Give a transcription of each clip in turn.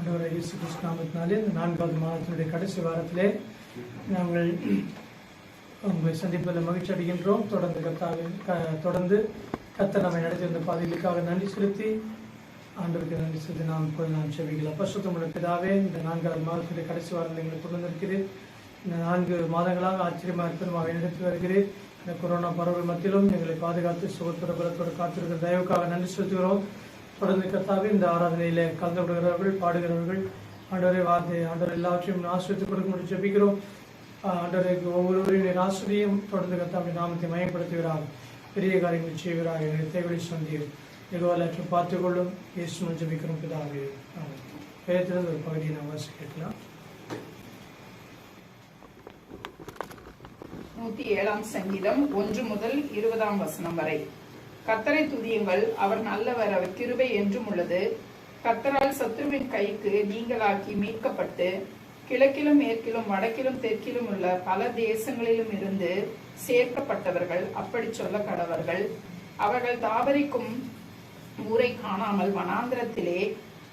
ஆண்டவராகிய இயேசு கிறிஸ்து நாமத்தினாலே இந்த 4வது மாதத்தினுடைய கடைசி வாரத்திலே நாங்கள் உங்களை சந்திப்பதில் மகிழ்ச்சி அடைகின்றோம். தொடர்ந்து கர்த்தர் நம்மை நடத்தி வந்த பாதைகளுக்காக நன்றி செலுத்தி ஆண்டவருக்கு நன்றி செலுத்தி நாம் செவிக்கலாம். பரிசுத்தமுள்ள பிதாவே, இந்த 4வது மாதத்தினுடைய கடைசி வாரத்தில் எங்களை கொண்டு வந்திருக்கிறேன். இந்த 4 மாதங்களாக ஆச்சரியமாக அற்புதமாக நடத்தி வருகிறேன். இந்த கொரோனா பரவல் மத்தியிலும் எங்களை பாதுகாத்து சுகத்துற பலத்தோடு காத்திருக்கிற தயவுக்காக நன்றி செலுத்துகிறோம். தொடர்ந்து கர்த்தாவே, இந்த ஆராதனையிலே கலந்து விடுகிறவர்கள், பாடுகிறவர்கள், ஆண்டவரை வார்த்தை ஆண்டவர் எல்லாவற்றையும் ஆசிரியத்துக் கொடுக்க ஜெபிக்கிறோம். ஆண்டவருக்கு ஒவ்வொருவரையும் ஆசிரியம் தொடர்ந்து கர்த்தாவின் நாமத்தை மயப்படுத்துகிறார், பெரிய காரியங்களை செய்கிறார். எங்களை தேவையை சொந்தீர் எல்லாவற்றையும் பார்த்துக்கொள்ளும். இயேசு ஜெபிக்கிறோம் பிதாவே. வேதத்திலிருந்து ஒரு பகுதியை நாம் வாசிக்கலாம். 107 சங்கீதம் 1 முதல் 20 வரை. கர்த்தரை துதியுங்கள், அவர் நல்லவர், அவர் கிருபை என்றும் உள்ளது. கர்த்தரால் சத்துருவின் கைக்கு நீங்களாக்கி மீட்கப்பட்டு கிழக்கிலும் மேற்கிலும் வடக்கிலும் தெற்கிலும் உள்ள பல தேசங்களிலும் இருந்து சேர்க்கப்பட்டவர்கள் அப்படி சொல்ல கடவர்கள். அவர்கள் தாபரிக்கும் ஊரை காணாமல் வனாந்திரத்திலே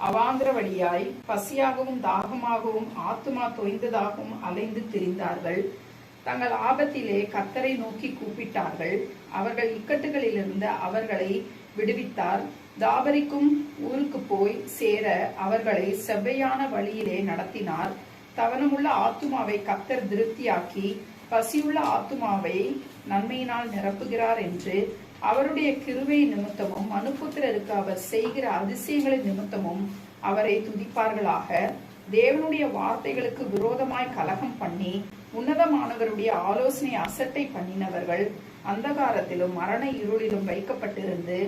அவாந்திர வழியாய் பசியாகவும் தாகமாகவும் ஆத்துமா தொய்ந்ததாகவும் அலைந்து திரிந்தார்கள். தங்கள் ஆபத்திலே கர்த்தரை நோக்கி கூப்பிட்டார்கள். அவர்கள் இக்கட்டுகளிலிருந்து அவர்களை விடுவித்தார். தாபரிக்கும் ஊருக்கு போய் சேர அவர்களை செவ்வையான வழியிலே நடத்தினார். தவனமுள்ள ஆத்துமாவை கர்த்தர் திருப்தியாக்கி பசியுள்ள ஆத்துமாவை நன்மையினால் நிரப்புகிறார் என்று அவருடைய கிருபை நிமித்தமும் மனுபுத்திரருக்கு அவர் செய்கிற அதிசயங்களின் நிமித்தமும் அவரை துதிப்பார்களாக. தேவனுடைய வார்த்தைகளுக்கு விரோதமாய் கலகம் பண்ணி உன்னதமானவருடைய ஆலோசனை அசட்டை பண்ணினவர்கள் அந்தகாரத்திலும் மரண இருளிலும் வைக்கப்பட்டிருந்து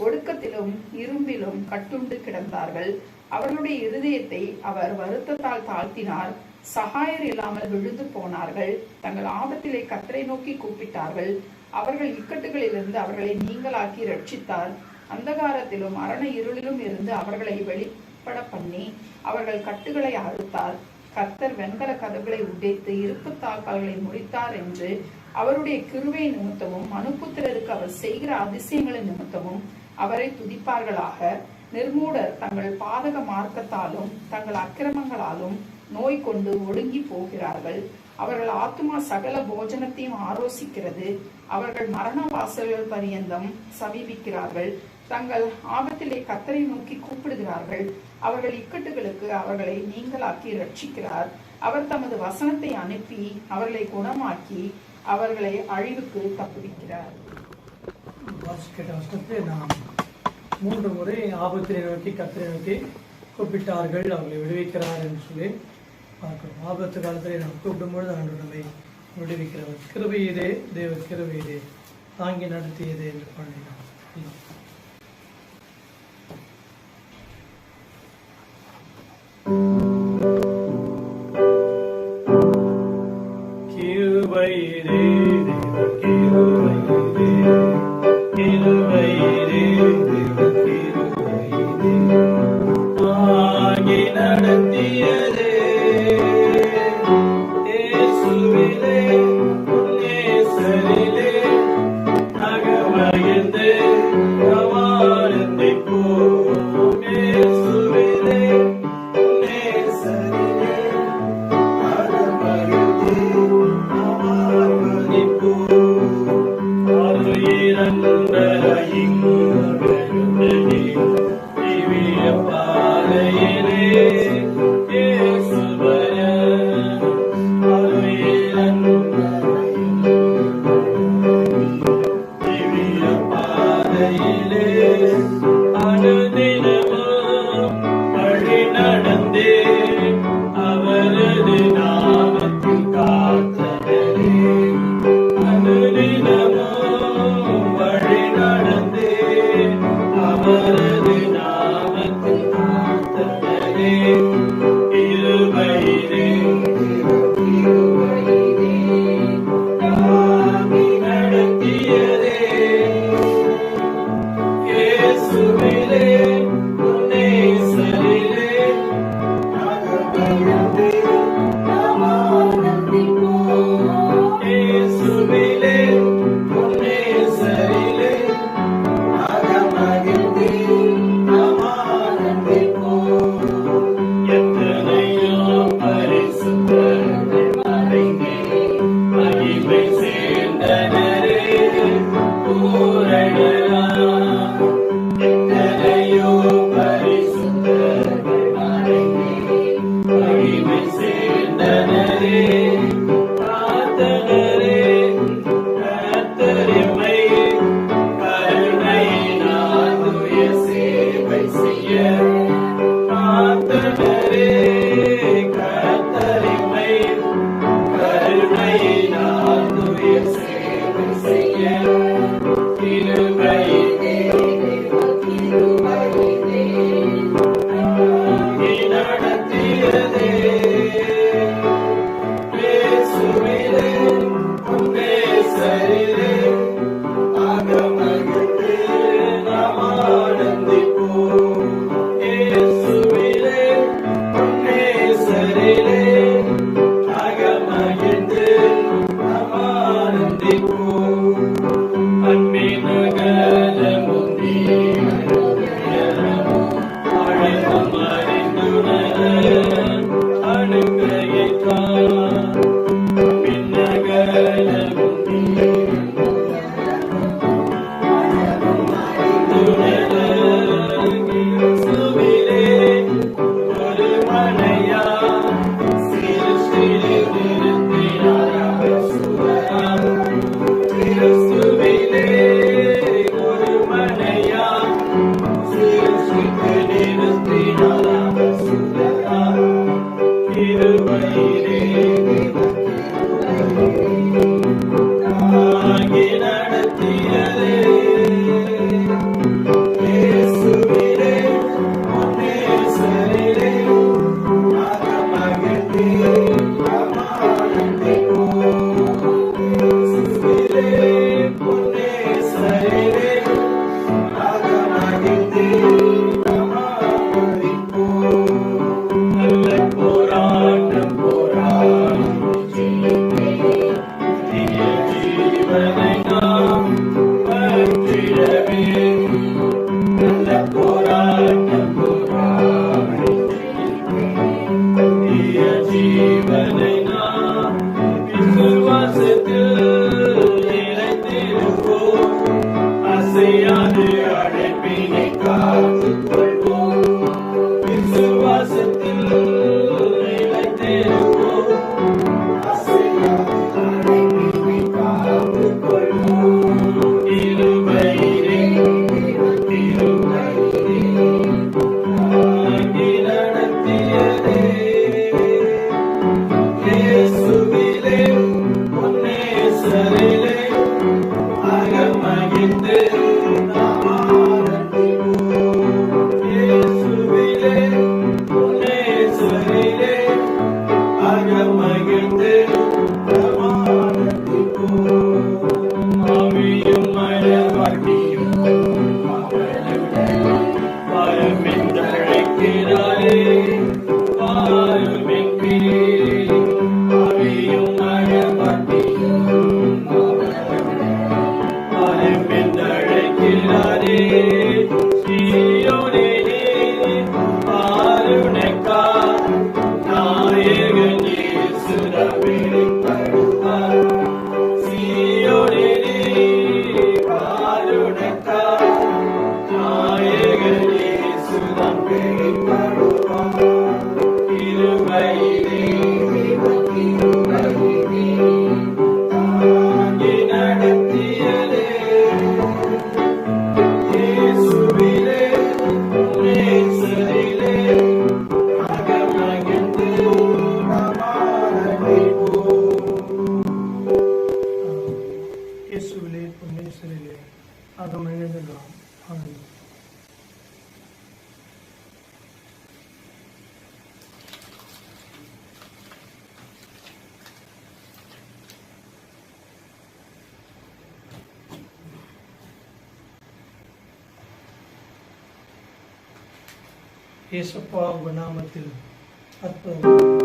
ஒடுக்கத்திலும் இரும்பிலும் கட்டுண்டு கிடந்தார்கள். அவர்களுடைய இருதயத்தை அவர் வருத்தத்தால் தாழ்த்தினார். சகாயர் இல்லாமல் விழுந்து போனார்கள். தங்கள் ஆபத்திலே கர்த்தரை நோக்கி கூப்பிட்டார்கள். அவர்கள் இக்கட்டுகளிலிருந்து அவர்களை நீங்களாக்கி ரட்சித்தார். அந்தகாரத்திலும் மரண இருளிலும் இருந்து அவர்களை வெளிப்பட பண்ணி அவர்கள் கட்டுகளை அறுத்தார். கர்த்தர் வெண்கல கதவுகளை உடைத்து இருப்பு தாழ்பால்களை முறித்தார் என்று அவருடைய கிருபை நிமித்தமும் மனுபுத்திரருக்கு அவர் செய்கிற அதிசயங்களின் நிமித்தமும் அவரை துதிப்பார்களாக. நிர்மூடர் தங்கள் பாதக மார்க்கத்தாலும் தங்கள் அக்கிரமங்களாலும் நோய் கொண்டு ஒடுங்கி போகிறார்கள். அவர்கள் ஆத்துமா சகல போஜனத்தையும் ஆரோசிக்கிறது. அவர்கள் மரண வாசல்கள் பரியந்தம் சமீபிக்கிறார்கள். தங்கள் ஆபத்திலே கர்த்தரை நோக்கி கூப்பிடுகிறார்கள். அவர்கள் இக்கட்டுகளுக்கு அவர்களை நீங்களாக்கி ரட்சிக்கிறார். அவர் தமது வசனத்தை அனுப்பி அவர்களை குணமாக்கி அவர்களை அழிவுக்கு தப்புவிக்கிறார். நாம் 3 முறை ஆபத்தினை நோக்கி கர்த்தரை நோக்கி கூப்பிட்டார்கள், அவர்களை விடுவிக்கிறார் என்று சொல்லி பார்க்கிறோம். ஆபத்து காலத்திலே நாம் கூப்பிடும்பொழுது ஆண்டவர் நம்மை விடுவிக்கிறவர். கிருபையிலே தேவ கிருபையிலே தாங்கி நடத்தியதே என்று பாடினோம். இயேசுப்பா உங்க நாமத்தில் அற்புதம்.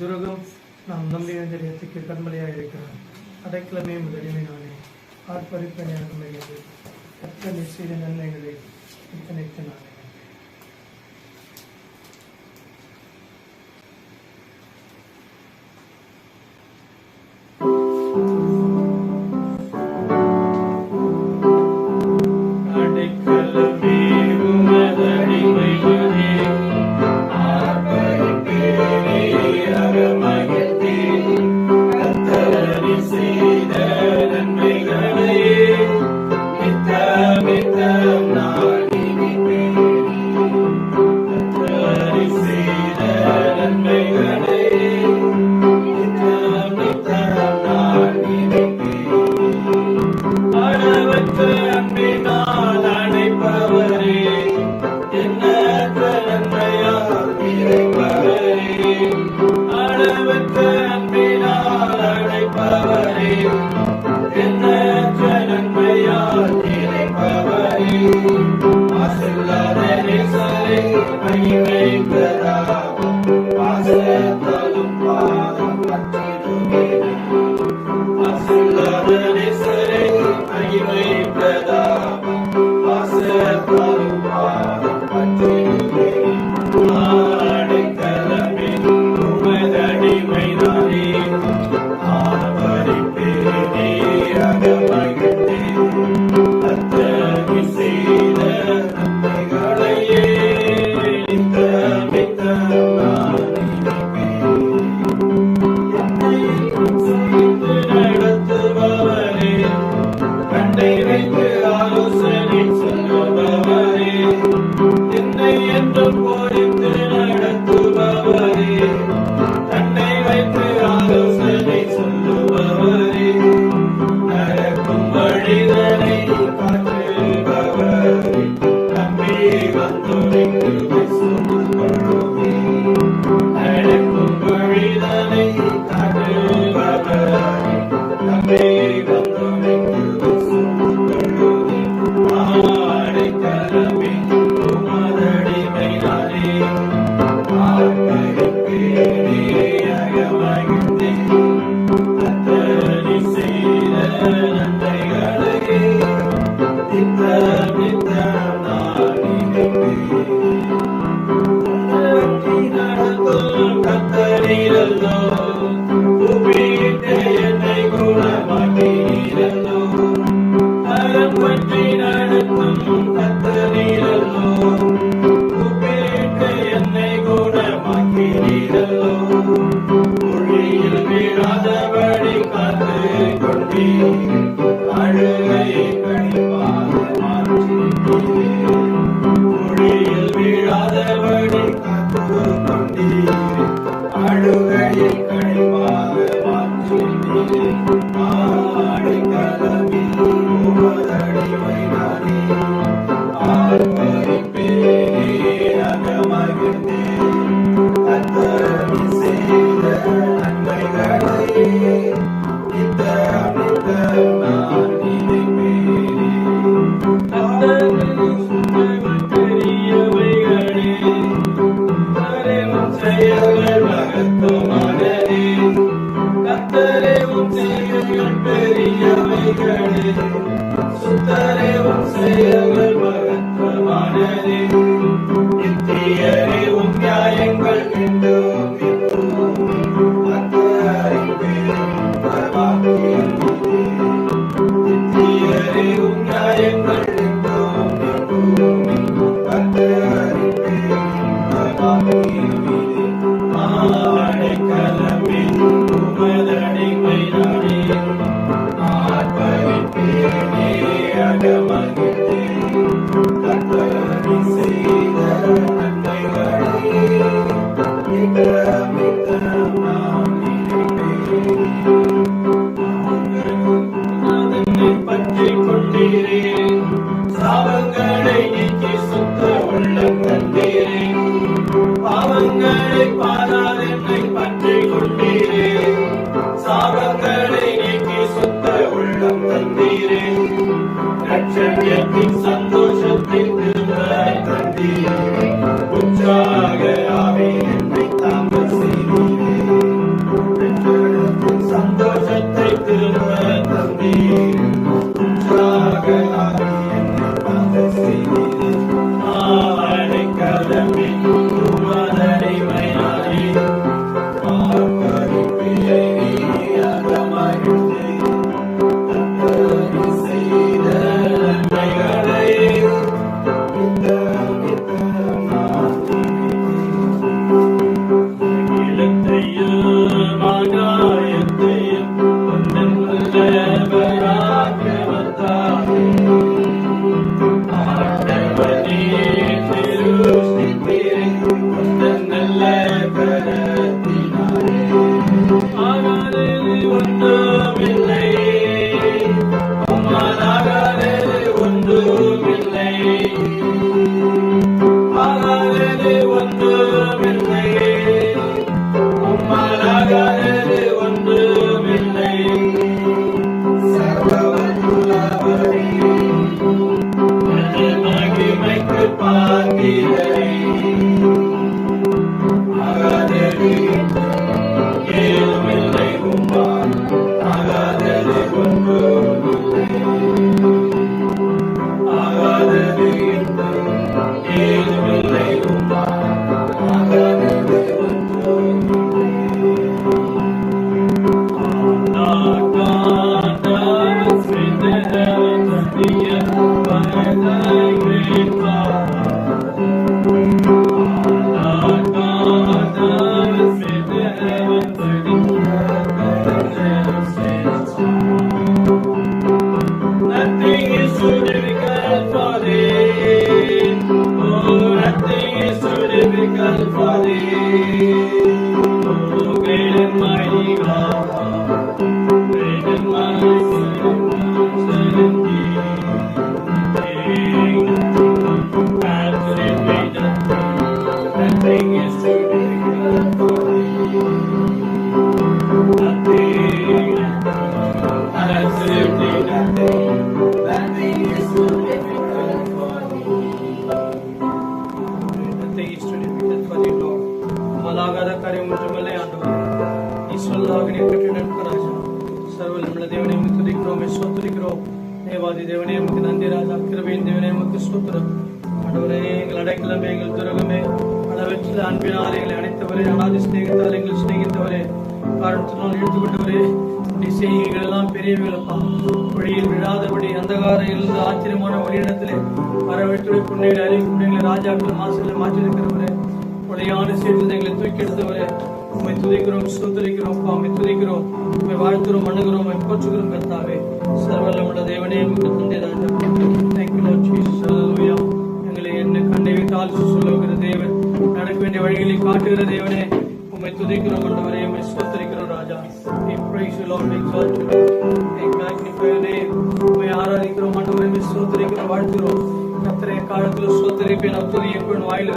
துருகம் நாம் நம்பியத்திற்கு கண்மலையாக இருக்கிறோம். அடைக்கலமே முதலிமை நானே ஆர்ப்பரிப்பனையாக அமைகிறது. எத்தனை செய்த நன்மைகளை இத்தனைத்து நானே. பாவங்களை பாராதென்னை பற்றிக் கொண்டீரே. சொல்லாக நீர் கட்டிட ராஜா. சர்வவல்லமையுள்ள தேவனே உம்மை துதிக்கிறோம், ஸ்தோத்திரிக்கிறோம். தேவாதி தேவனே உமக்கு நன்றி ராஜா. கிருபையின் தேவனே உமக்கு ஸ்தோத்திரம். ஆண்டவரே, எங்கள் அடைக்கலமே, எங்கள் துரகமே, அளவற்ற அன்பினால் எங்களை அணைத்தவரே, அநாதி சிநேகித்தால் எங்கள் சிநேகித்தவரே, காரணத்தினால் எடுத்துக்கொண்டவரே, உடைய செய்கைகள் எல்லாம் பெரியவர்களப்பா. வழியில் விழாதபடி அந்தகாரம் இருந்து ஆச்சரியமான வழியிடத்திலே வரவழைத்துடைய புண்ணியங்களை அறிவிக்கும் ராஜாக்கள் மாசுகளை மாற்றிருக்கிறவரே, கொலையான செய்தியில் எங்களை தூக்கி எடுத்தவரே, உம்மை துதிக்கிறோம், ஸ்தோத்திரிக்கிறோம், உம்மை துதிக்கிறோம், உம்மை வாழ்த்துறோம், அணுகிறோம், உம்மை போற்றுகிறோம் கர்த்தாவே. சர்வவல்லமையுள்ள தேவனே உமக்கு நன்றி ராஜா. Thank you Lord Jesus. Hallelujah. எங்களை என்ன கண்ணை வைத்து ஆலோசனை சொல்லுகிற தேவன், நடக்க வேண்டிய வழிகளை காட்டுகிற தேவனே, உம்மை துதிக்கிறோம் ஆண்டவரே, உம்மை ஸ்தோத்திரிக்கிறோம் ராஜா. We praise you Lord, we exalt you, we magnify your name. உம்மை ஆராதிக்கிறோம் ஆண்டவரே, உம்மை ஸ்தோத்திரிக்கிறோம், வாழ்த்துகிறோம். கர்த்தரே, காலத்தில் ஸ்தோத்திரிப்பேன், துதி எப்பொழுதும் வாயில்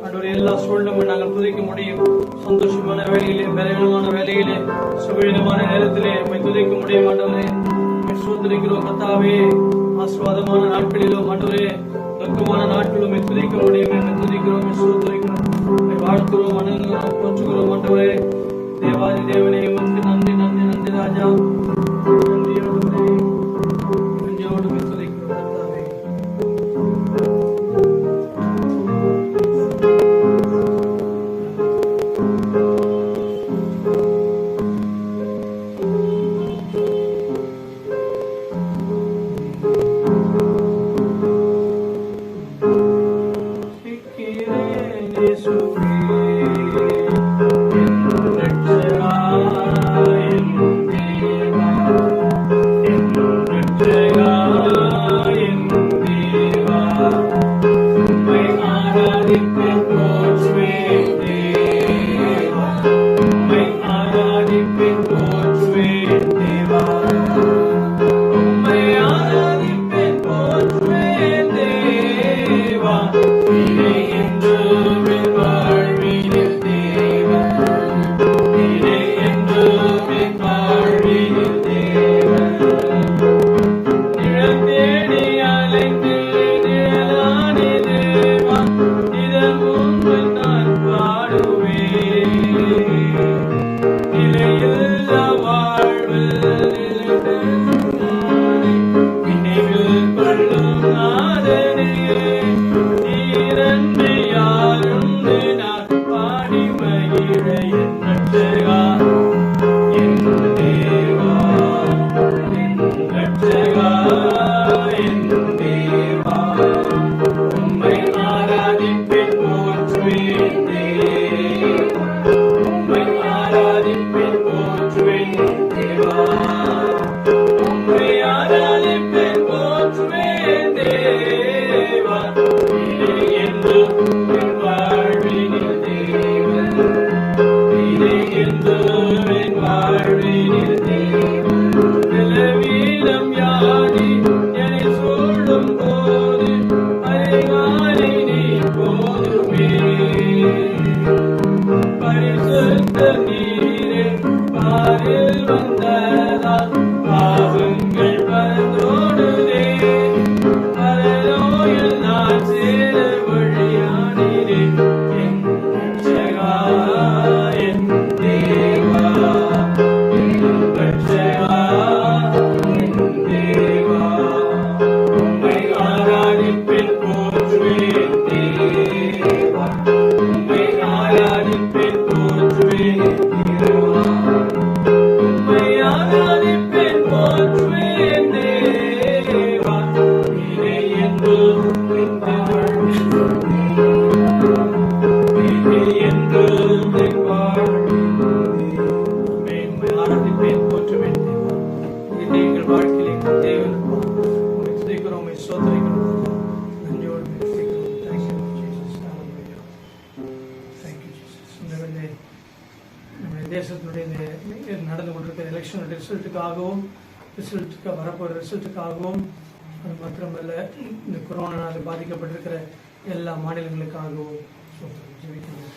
ஆண்டவரே. எல்லா சூழ்நிலையும் நாங்கள் துதிக்க முடியும். சந்தோஷமான வேலையிலே, பலவீனமான வேலையிலே, சுகவீனமான நேரத்திலே உம்மை துதிக்க முடியும் ஆண்டவரே. உம்மை ஸ்தோத்திரிக்கிறோம் கர்த்தாவே. ஆசீர்வாதமான நாட்களிலும் ஆண்டவரே, துக்கமான நாட்களும் உம்மை துதிக்க முடியும். உம்மை துதிக்கிறோம், உம்மை ஸ்தோத்திரிக்கிறோம், உம்மை வாழ்த்துகிறோம், அணுகுகிறோம், போற்றுகிறோம் ஆண்டவரே. தேவாதி தேவனே உமக்கு நன்றி, நன்றி, நன்றி ராஜா. நன்றி ஆண்டவரே. நன்றியோடு உம்மை துதிக்கிறோம் கர்த்தாவே. நடந்து கொண்டிருக்கிற எலெக்ஷன் ரிசல்ட்டுக்காகவும் வரப்போகிற ரிசல்ட்டுக்காகவும் அது மாத்திரமல்ல இந்த கொரோனாவில் பாதிக்கப்பட்டிருக்கிற எல்லா மாநிலங்களுக்காகவும் ஜெபிக்கிறோம்.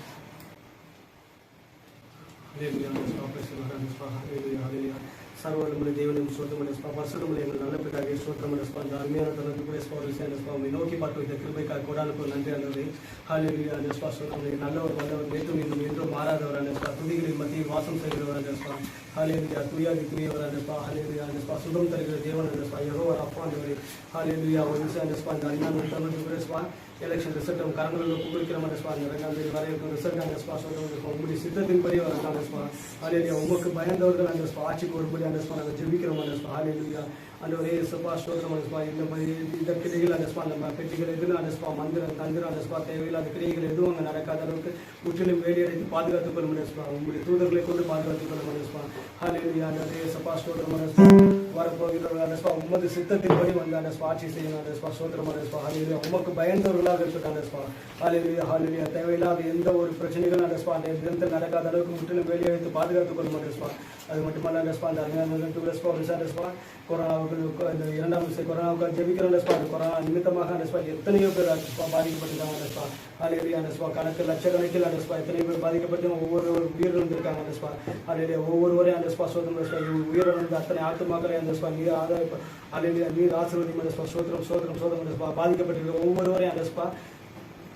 சர்வவல்லமுள்ள தேவனும் சோதரமுள்ள பரிசுத்தமுள்ள எங்கள் நல்ல பிதாவே சோதரமுள்ள அந்த அருமையான தனது நோக்கி பார்த்து இந்த கிருபைக்காக கோடானுக்கு நன்றி ஆண்டவரே. ஹல்லேலூயா. அந்த சோதரமுள்ள நல்லவர் வல்லவர் நேற்றும் இன்றும் என்றும் மாறாதவர் அந்த துதிகளின் மத்தியில் வாசம் செய்கிறவர் அந்த ஹல்லேலூயா. துயாதி துயவர் அந்த ஹல்லேலூயா. அந்த சுகம் தருகிற தேவன் அந்த யெகோவா அப்பா ஆண்டவரே. ஹல்லேலூயா. ஒரு விஷயம் அந்த அண்ணன் தமிழ் எலெக்ஷன் ரிசல்ட் நம்ம கரங்களில் ஒப்புக்கொடுக்கிறோம் அந்த ரெண்டாம் வரை இருக்கும் ரிசல்ட் அந்த சொல்கிறோம் உங்களுடைய சித்தத்தின்படி வரலாம் அந்த ஹல்லேலூயா. உமக்கு பயந்தவர்கள் அந்த ஆட்சிக்கு ஒருபடி அந்த நாங்கள் ஜெபிக்கிறோம் அந்த ஹல்லேலூயா. அந்த ஒரே சப்பா ஸ்தோத்திரம் அந்த இந்த கிரைகள் அந்த நம்ம பெட்டிகள் எதுவும் அந்த மந்திரம் தந்திரம் அந்த தேவையில்லாத கிரைகள் எதுவும் அங்கே நடக்காத அளவுக்கு முற்றிலும் வேலையடைத்து பாதுகாத்துக் கொள்ளும் உங்களுடைய தூதர்களை கொண்டு பாதுகாத்துக் கொள்ளும் ஹல்லேலூயா. அந்த சப்பா ஸ்தோத்திரம் வரப்போகிறவர்கள் அந்த உமது சித்தத்தின்படி வந்து அந்த ஆட்சி செய்யணும் அந்த ஸ்தோத்திரம் அந்த ஹல்லேலூயா. உமக்கு பயந்தவர்களாக இருக்கட்டும் அந்த ஹல்லேலூயா. ஹல்லேலூயா. தேவையில்லாத எந்த ஒரு பிரச்சனைகளும் அந்த தினத்தில் நடக்காத அளவுக்கு முற்றிலும் வேலையை வைத்து பாதுகாத்துக் கொள்ளும் அந்த அது மட்டுமல்ல அந்த கொரோனாவுக்கு இந்த இரண்டாம் கொரோனாவுக்கு ஜெபிக்கிற கொரோனா நிமித்தமாக அந்த எத்தனையோ பேர் பாதிக்கப்பட்டிருக்காங்க அந்த ஹல்லேலூயா. அந்த கணக்கு லட்சக்கணக்கில் அந்த எத்தனை பேர் பாதிக்கப்பட்டு ஒவ்வொரு உயிரிழந்திருக்காங்க அந்த ஹல்லேலூயா. ஒவ்வொருவரையும் அந்த சோதனை உயிரிழந்து அத்தனை ஆத்துமாக்களை அந்த நீர் ஆதாய ஹல்லேலூயா. நீர் ஆசீர்வதியும் அந்த சோதரம் சோதரம் சோதரம் பாதிக்கப்பட்டிருக்கிற ஒவ்வொருவரையும் அந்த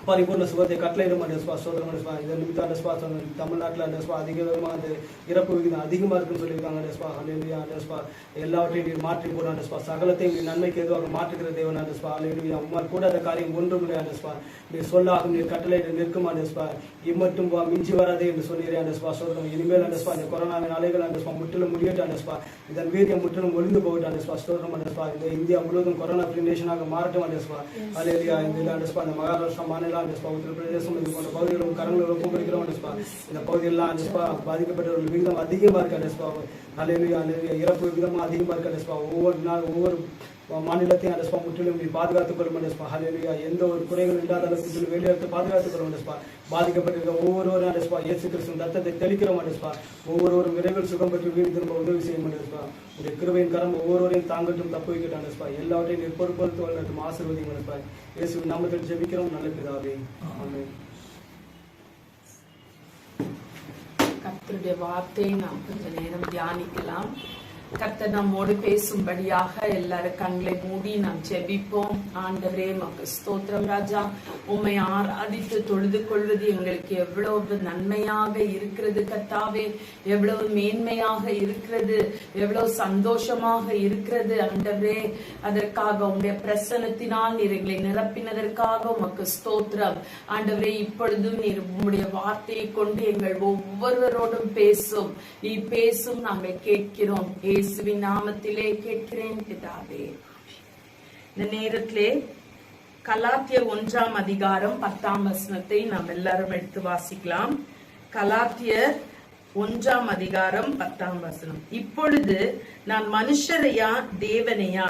பரிபூர்ண சுகத்தை கட்டளையிடும் அந்த சோதரம் இந்த நிமித்தம் அந்த தமிழ்நாட்டில் அந்த அதிகமாக அந்த இறப்பு விகிதம் அதிகமாக இருக்குன்னு சொல்லியிருக்காங்க அந்த ஹல்லேலூயா. அந்த எல்லாவற்றையும் நீர் மாற்றி போடும் அந்த சகலத்தையும் நீர் நன்மைக்கு எதுவாக மாற்றுகிற தேவன் அந்த ஹல்லேலூயா. உம்மால் கூட அந்த காரியம் ஒன்றும் இல்லை அந்த நீர் சொல்லாகும் நீர் கட்டளையிட்டு நிற்கும் அந்த இம்மட்டும் மிஞ்சி வராதே என்று சொல்லிடுறேன் அந்த சோதரம். இனிமேல் அந்த இந்த கொரோனாவின் அலைகள் அந்த முற்றிலும் முடியட்டும் அந்த இதன் வீரியம் முற்றிலும் ஒளிந்து போகட்டும் அந்த சோதரம் அந்த இந்த இந்தியா முழுவதும் கொரோனா ஃப்ரீ நேஷனாக மாறட்டும் அந்த ஹல்லேலூயா. இந்த மகாராஷ்டிரா மாநில உத்தரப்பிரதேசம் இது போன்ற பகுதிகளும் கரங்களும் கூப்பிடுகிறோம் இந்த பகுதியெல்லாம் அந்த பாதிக்கப்பட்டவர்கள் விகிதம் அதிகமாக இருக்கு அந்த ஹல்லேலூயா. இறப்பு விகிதமாக அதிகமாக இருக்கு அந்த ஒவ்வொரு நாள் ஒவ்வொரு மாநிலத்தையும் அந்த முற்றிலும் பாதுகாத்துக் கொள்ளும் அந்த ஹல்லேலூயா. எந்த ஒரு குறைகள் இல்லாத அளவுக்கு வெளியேற்று பாதுகாத்துக் கொள்ளும் அந்த பாதிக்கப்பட்டிருக்க ஒவ்வொருவரும் அந்த இயேசு கிறிஸ்துவின் ரத்தத்தை தெளிக்கிறோம் அந்த ஒவ்வொருவரும் விரைவில் சுகம் பெற்று வீடு திரும்ப உதவி செய்யும் உடைய கிருபையின் கரம் ஒவ்வொருவரையும் தாங்கட்டும் தப்பு வைக்கட்டும் அந்த எல்லாவற்றையும் நிற்பொறுப்படுத்து வளரட்டும் ஆசீர்வதியும் இயேசுவின் நாமத்தில் ஜெபிக்கிறோம் நல்ல பிதாவே. ஆமென். கர்த்தருடைய வார்த்தையை நாம் கொஞ்ச நேரம் தியானிக்கலாம். கர்த்தர் நம்மோடு பேசும்படியாக எல்லாரும் கண்களை மூடி நாம் ஜெபிப்போம். ஆண்டவரே மக்கு ஸ்தோத்திரம் ராஜா. உம்மை ஆராதித்து தொழுது கொள்வது எங்களுக்கு எவ்வளவு நன்மையாக இருக்கிறது கர்த்தாவே. எவ்வளவு மேன்மையாக இருக்கிறது, எவ்வளவு சந்தோஷமாக இருக்கிறது ஆண்டவரே. அதற்காக உங்களுடைய பிரசன்னத்தினால் நீர் எங்களை நிரப்பினதற்காக உமக்கு ஸ்தோத்திரம் ஆண்டவரே. இப்பொழுதும் நீர் உம்முடைய வார்த்தையை கொண்டு எங்கள் ஒவ்வொருவரோடும் பேசும். நீ பேசும், நாங்கள் கேட்கிறோம். இயேசுவின் நாமத்திலே கேட்கிறேன் பிதாவே. இந்த நேரத்திலே கலாத்தியர் 1ஆம் அதிகாரம் 10ஆம் வசனத்தை நாம் எல்லாரும் எடுத்து வாசிக்கலாம். கலாத்தியர் 1ஆம் அதிகாரம் 10ஆம் வசனம். இப்பொழுது நான் மனுஷரையா தேவனையா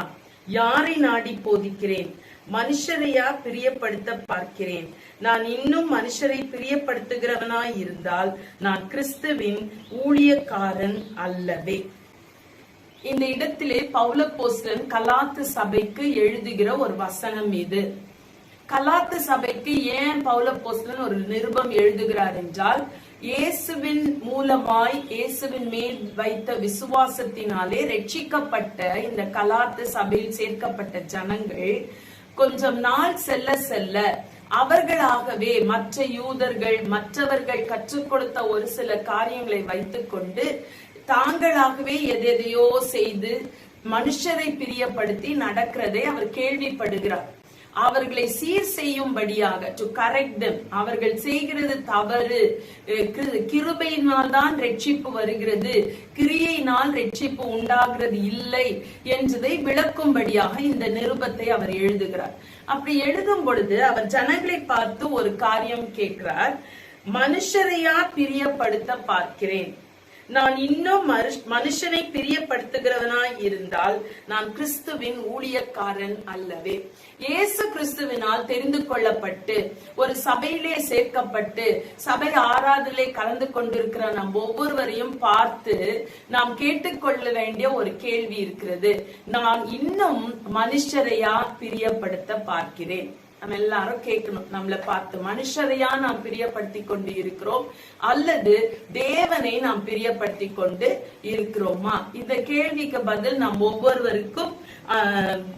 யாரை நாடி போதிக்கிறேன்? மனுஷரையா பிரியப்படுத்த பார்க்கிறேன்? நான் இன்னும் மனுஷரை பிரியப்படுத்துகிறவனாய் இருந்தால் நான் கிறிஸ்துவின் ஊழியக்காரன் அல்லவே. இந்த இடத்திலே பவுலப்போஸ்தலன் கலாத்து சபைக்கு எழுதுகிற ஒரு வசனம் இது. கலாத்து சபைக்கு ஏன் பவுலப்போஸ்தலன் ஒரு நிருபம் எழுதுகிறார் என்றால், இயேசுவின் மூலமாய் இயேசுவின் மேல் வைத்த விசுவாசத்தினாலே ரட்சிக்கப்பட்ட இந்த கலாத்து சபையில் சேர்க்கப்பட்ட ஜனங்கள் கொஞ்சம் நாள் செல்ல செல்ல அவர்களாகவே மற்ற யூதர்கள் மற்றவர்கள் கற்றுக் கொடுத்த ஒரு சில காரியங்களை வைத்துக் கொண்டு தாங்களாகவே எதையோ செய்து மனுஷரை பிரியப்படுத்தி நடக்கிறதை அவர் கேள்விப்படுகிறார். அவர்களை சீர் செய்யும்படியாக டு கரெக்ட் them, அவர்கள் செய்கிறது தவறு, கிருபையினால் தான் ரட்சிப்பு வருகிறது, கிரியையினால் ரட்சிப்பு உண்டாகிறது இல்லை என்றதை விளக்கும்படியாக இந்த நிருபத்தை அவர் எழுதுகிறார். அப்படி எழுதும் பொழுது அவர் ஜனங்களை பார்த்து ஒரு காரியம் கேட்கிறார். மனுஷரையா பிரியப்படுத்த பார்க்கிறேன்? நான் இன்னும் மனுஷனை பிரியப்படுத்துகிறவனாய் இருந்தால் நான் கிறிஸ்துவின் ஊழியக்காரன் அல்லவே. இயேசு கிறிஸ்துவினால் தெரிந்து கொள்ளப்பட்டு ஒரு சபையிலே சேர்க்கப்பட்டு சபை ஆராதனை கலந்து கொண்டிருக்கிற நம் ஒவ்வொருவரையும் பார்த்து நாம் கேட்டுக்கொள்ள வேண்டிய ஒரு கேள்வி இருக்கிறது. நான் இன்னும் மனுஷரையா பிரியப்படுத்த பார்க்கிறேன்? நம்ம எல்லாரும் கேட்கணும், நம்மளை பார்த்து மனுஷரையா நாம் பிரியப்படுத்தி கொண்டு இருக்கிறோம் அல்லது தேவனை நாம் பிரியப்படுத்தி கொண்டு இருக்கிறோமா? இந்த கேள்விக்கு பதில் நம் ஒவ்வொருவருக்கும்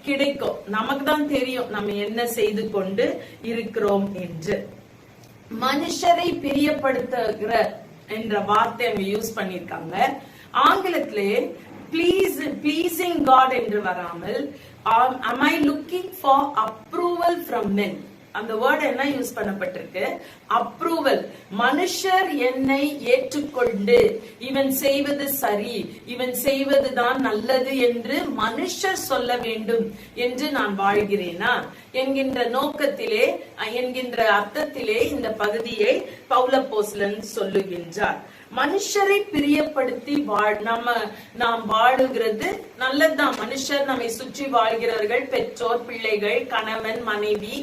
கிடைக்கும். நமக்கு தான் தெரியும் நம்ம என்ன செய்து கொண்டு இருக்கிறோம் என்று. மனுஷரை பிரியப்படுத்துகிற என்ற வார்த்தை அங்க யூஸ் பண்ணிருக்காங்க. ஆங்கிலத்திலே pleasing God என்று வராமல் am I looking for approval from men? அந்த வேர்ட் என்ன யூஸ் பண்ணப்பட்டிருக்கு? அப்ரூவல். மனுஷர் என்னை ஏற்றுக்கொண்டு இவன் செய்வது சரி, இவன் செய்வதுதான் நல்லது என்று மனுஷர் சொல்ல வேண்டும் என்று நான் வாழ்கிறேனா என்கின்ற நோக்கத்திலே, என்கின்ற அர்த்தத்திலே இந்த பகுதியை பவுலப்போஸ்தலன் சொல்லுகின்றார். மனுஷரை பிரியப்படுத்தி நாம் வாழுகிறது நல்லதுதான். மனுஷர் நம்மை சுற்றி வாழ்கிறவர்கள், பெற்றோர், பிள்ளைகள், கணவன், மனைவி